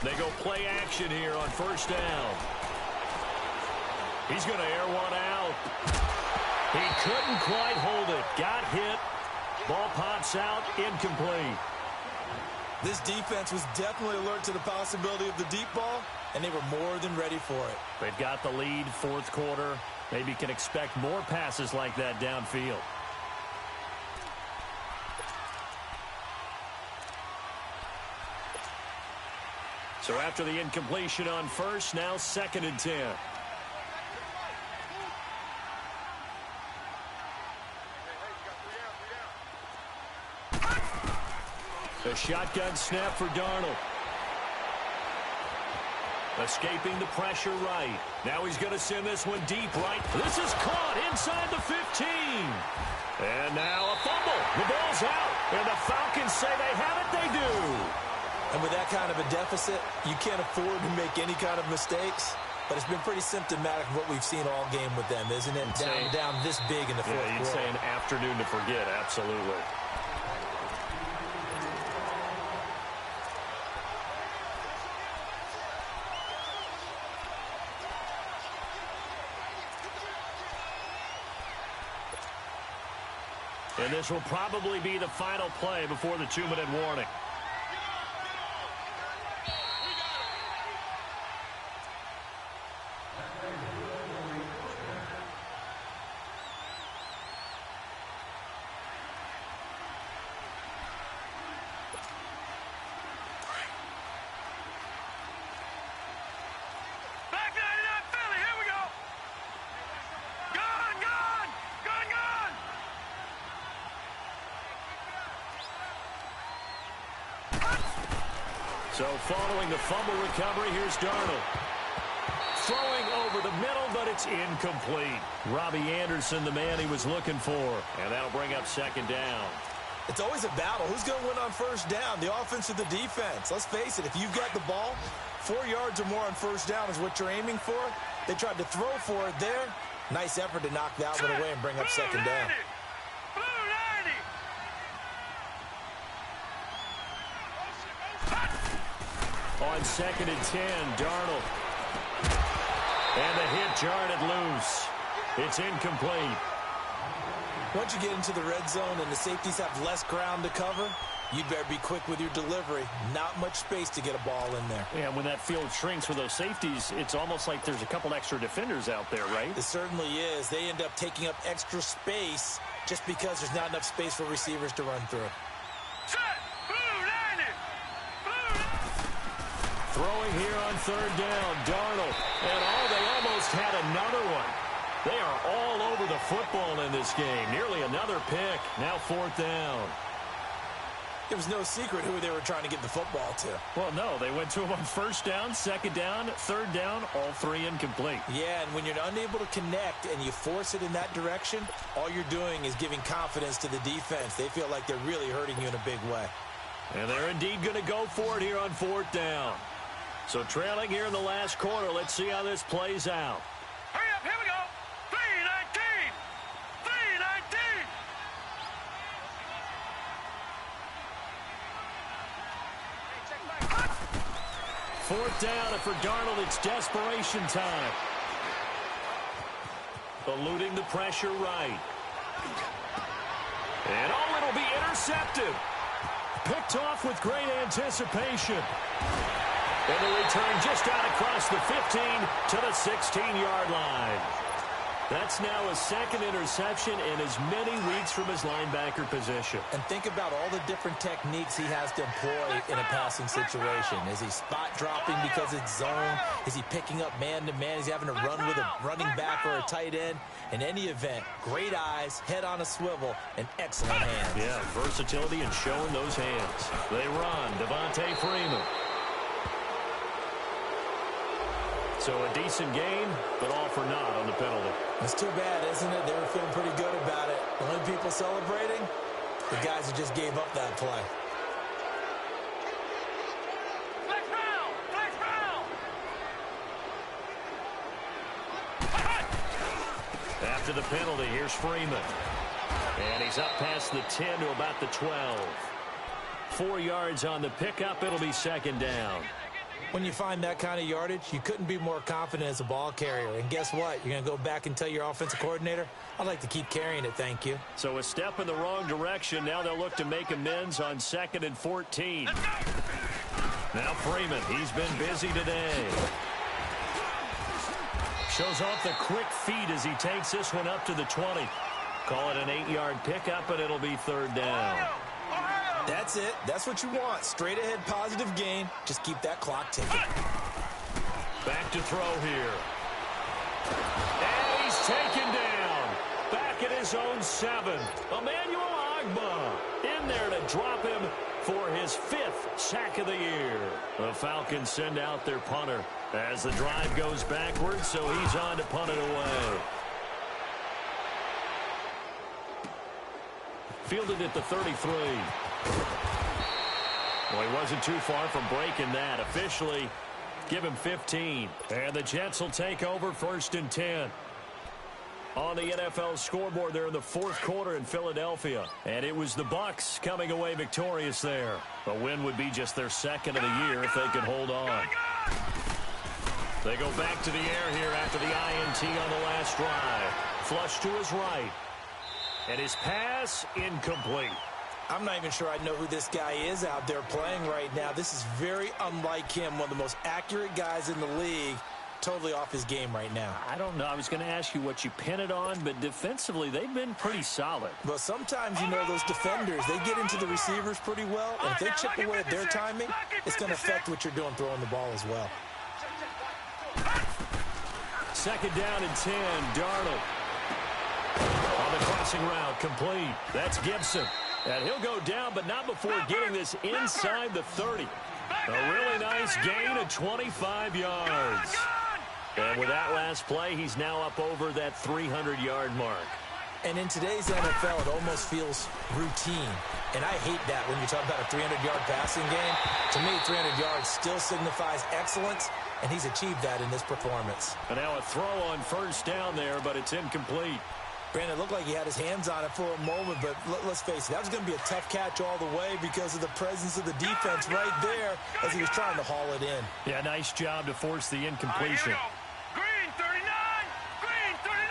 They go play action here on 1st down. He's going to air one out. He couldn't quite hold it. Got hit. Ball pops out. Incomplete. This defense was definitely alert to the possibility of the deep ball, and they were more than ready for it. They've got the lead, 4th quarter. Maybe can expect more passes like that downfield. So after the incompletion on 1st, now 2nd and 10. A shotgun snap for Darnold. Escaping the pressure right. Now he's going to send this one deep right. This is caught inside the 15. And now a fumble. The ball's out. And the Falcons say they have it. They do. And with that kind of a deficit, you can't afford to make any kind of mistakes. But it's been pretty symptomatic of what we've seen all game with them, isn't it? Down this big in the fourth quarter. You'd say an afternoon to forget. Absolutely. And this will probably be the final play before the 2-minute warning. So following the fumble recovery, here's Darnold. Throwing over the middle, but it's incomplete. Robbie Anderson, the man he was looking for. And that'll bring up 2nd down. It's always a battle. Who's going to win on 1st down, the offense or the defense? Let's face it, if you've got the ball, 4 yards or more on 1st down is what you're aiming for. They tried to throw for it there. Nice effort to knock that one away and bring up 2nd down. On 2nd and 10, Darnold. And the hit jarred it loose. It's incomplete. Once you get into the red zone and the safeties have less ground to cover, you'd better be quick with your delivery. Not much space to get a ball in there. Yeah, when that field shrinks with those safeties, it's almost like there's a couple extra defenders out there, right? It certainly is. They end up taking up extra space just because there's not enough space for receivers to run through. Throwing here on 3rd down, Darnold. And they almost had another one. They are all over the football in this game. Nearly another pick. Now 4th down. It was no secret who they were trying to get the football to. Well, no. They went to him on 1st down, 2nd down, 3rd down, all 3 incomplete. Yeah, and when you're unable to connect and you force it in that direction, all you're doing is giving confidence to the defense. They feel like they're really hurting you in a big way. And they're indeed going to go for it here on 4th down. So trailing here in the last quarter. Let's see how this plays out. Hurry up, here we go. 3:19. 3:19. 4th down, and for Darnold, it's desperation time. Eluding the pressure right. And it'll be intercepted. Picked off with great anticipation. And the return just out across the 15 to the 16-yard line. That's now a 2nd interception in as many weeks from his linebacker position. And think about all the different techniques he has to employ in a passing situation. Is he spot dropping because it's zone? Is he picking up man-to-man? Is he having to run with a running back or a tight end? In any event, great eyes, head on a swivel, and excellent hands. Yeah, versatility and showing those hands. They run. Devontae Freeman. So a decent game, but all for naught on the penalty. It's too bad, isn't it? They were feeling pretty good about it. The only people celebrating, the guys who just gave up that play. Flex round! Flex round! After the penalty, here's Freeman. And he's up past the 10 to about the 12. 4 yards on the pickup. It'll be 2nd down. When you find that kind of yardage, you couldn't be more confident as a ball carrier. And guess what? You're going to go back and tell your offensive coordinator, I'd like to keep carrying it, thank you. So a step in the wrong direction. Now they'll look to make amends on 2nd and 14. Now Freeman, he's been busy today. Shows off the quick feet as he takes this one up to the 20. Call it an 8-yard pickup, and it'll be 3rd down. That's it. That's what you want. Straight ahead positive gain. Just keep that clock ticking. Back to throw here. And he's taken down. Back at his own 7. Emmanuel Ogbah in there to drop him for his 5th sack of the year. The Falcons send out their punter as the drive goes backwards, so he's on to punt it away. Fielded at the 33. Well, he wasn't too far from breaking that. Officially, give him 15. And the Jets will take over 1st and 10. On the NFL scoreboard there in the 4th quarter in Philadelphia. And it was the Bucs coming away victorious there. A win would be just their 2nd of the year if they could hold on. They go back to the air here after the INT on the last drive. Flush to his right. And his pass incomplete. I'm not even sure I know who this guy is out there playing right now. This is very unlike him, one of the most accurate guys in the league. Totally off his game right now. I don't know. I was going to ask you what you pin it on, but defensively, they've been pretty solid. Well, sometimes, you know, those defenders, they get into the receivers pretty well, and if they chip away at their timing, it's going to affect what you're doing throwing the ball as well. 2nd down and 10, Darnold. On the crossing route, complete. That's Gibson. And he'll go down, but not before getting this inside the 30. A really nice gain of 25 yards. And with that last play, he's now up over that 300-yard mark. And in today's NFL, it almost feels routine. And I hate that when you talk about a 300-yard passing game. To me, 300 yards still signifies excellence, and he's achieved that in this performance. And now a throw on 1st down there, but it's incomplete. Brandon, it looked like he had his hands on it for a moment, but let's face it, that was going to be a tough catch all the way because of the presence of the defense right there as he was trying to haul it in. Yeah, nice job to force the incompletion. Green 39! Green 39!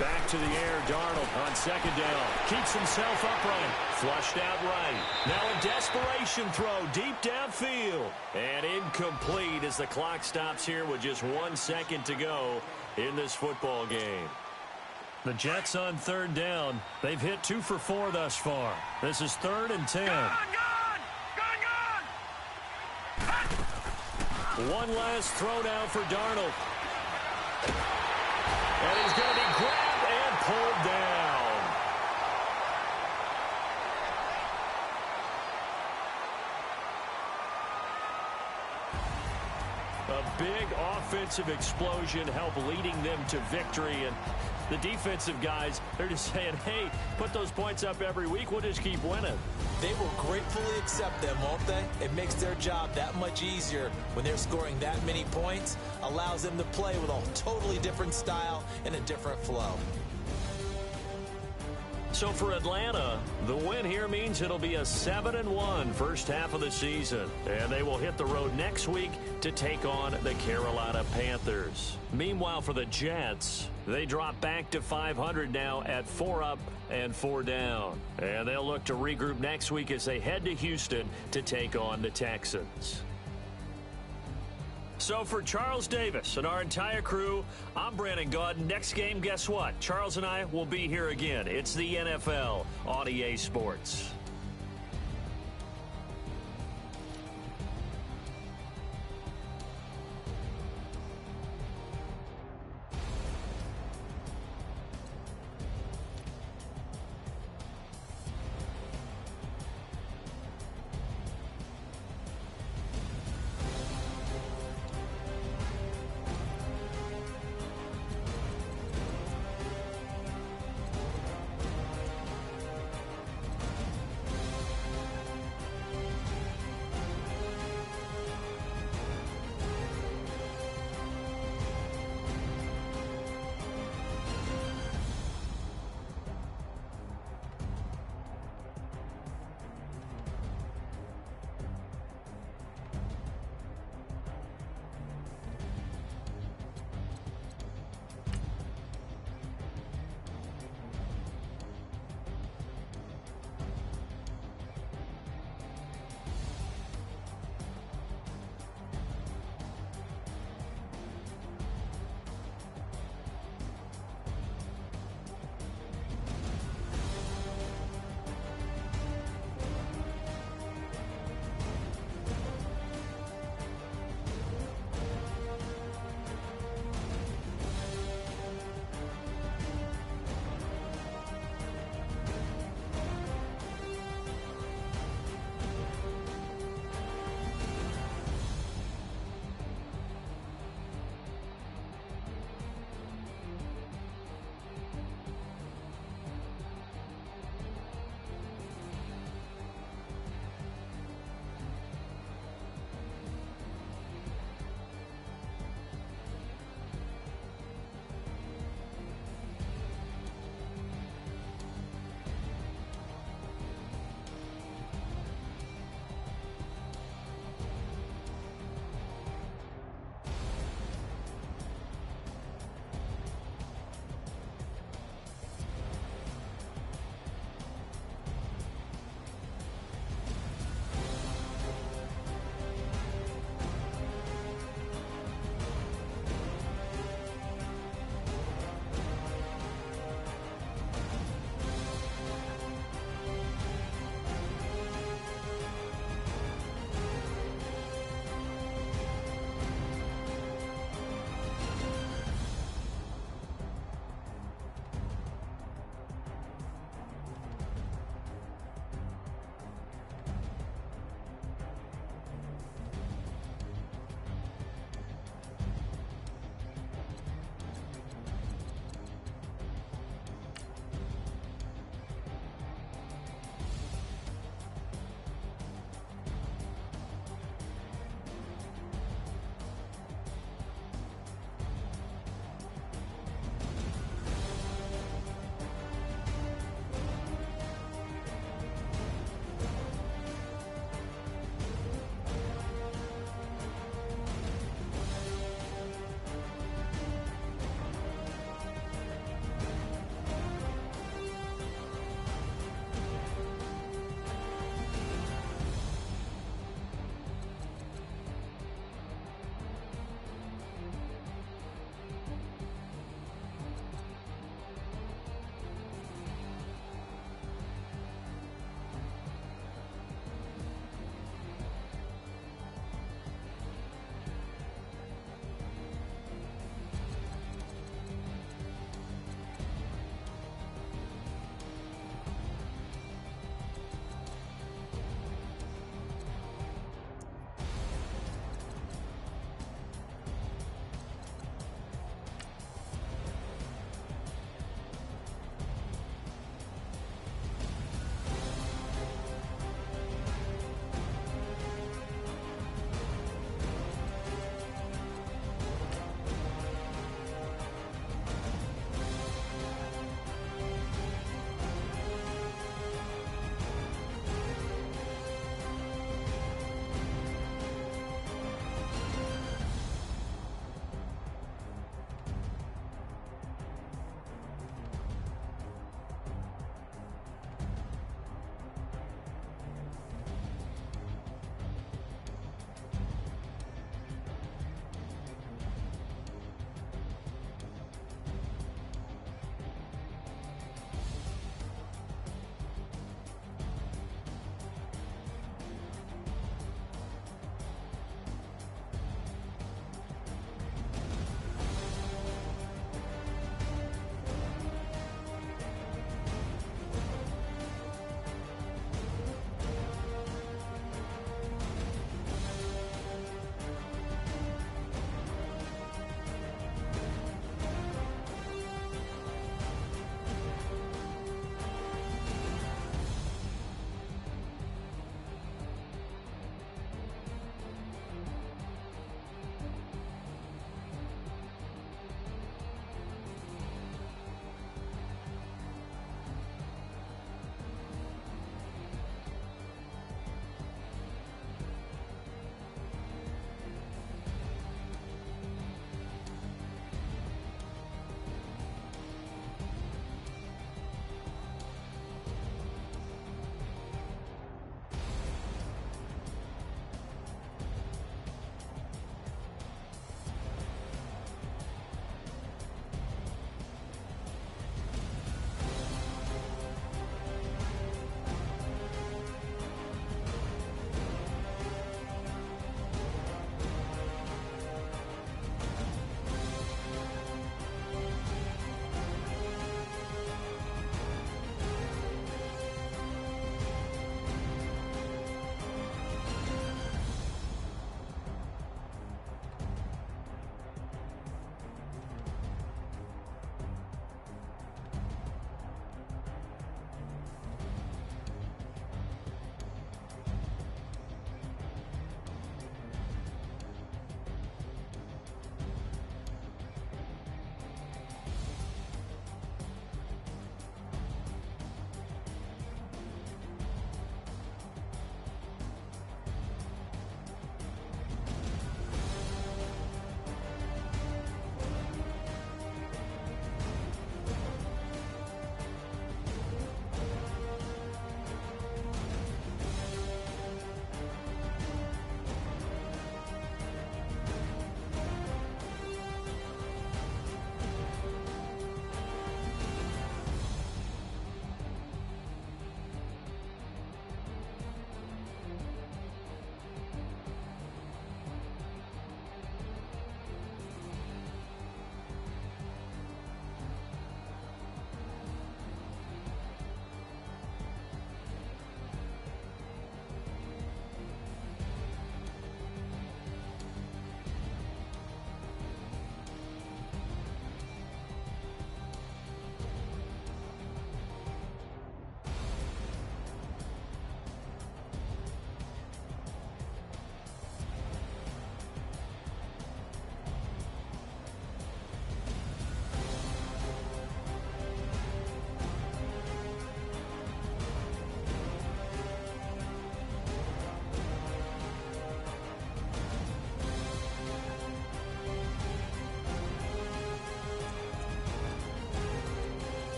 Back to the air, Darnold on second down. Keeps himself upright. Flushed out right. Now a desperation throw deep downfield. And incomplete as the clock stops here with just 1 second to go in this football game. The Jets on third down. They've hit 2 for 4 thus far. This is 3rd and 10. Gone! One last throw now for Darnold. And he's going to be grabbed and pulled down. A big offensive explosion helped leading them to victory. And the defensive guys, they're just saying, hey, put those points up every week. We'll just keep winning. They will gratefully accept them, won't they? It makes their job that much easier when they're scoring that many points. Allows them to play with a totally different style and a different flow. So for Atlanta, the win here means it'll be a 7-1 first half of the season. And they will hit the road next week to take on the Carolina Panthers. Meanwhile, for the Jets, they drop back to 500 now at 4 up and 4 down. And they'll look to regroup next week as they head to Houston to take on the Texans. So for Charles Davis and our entire crew, I'm Brandon Gaudin. Next game, guess what? Charles and I will be here again. It's the NFL on EA Sports.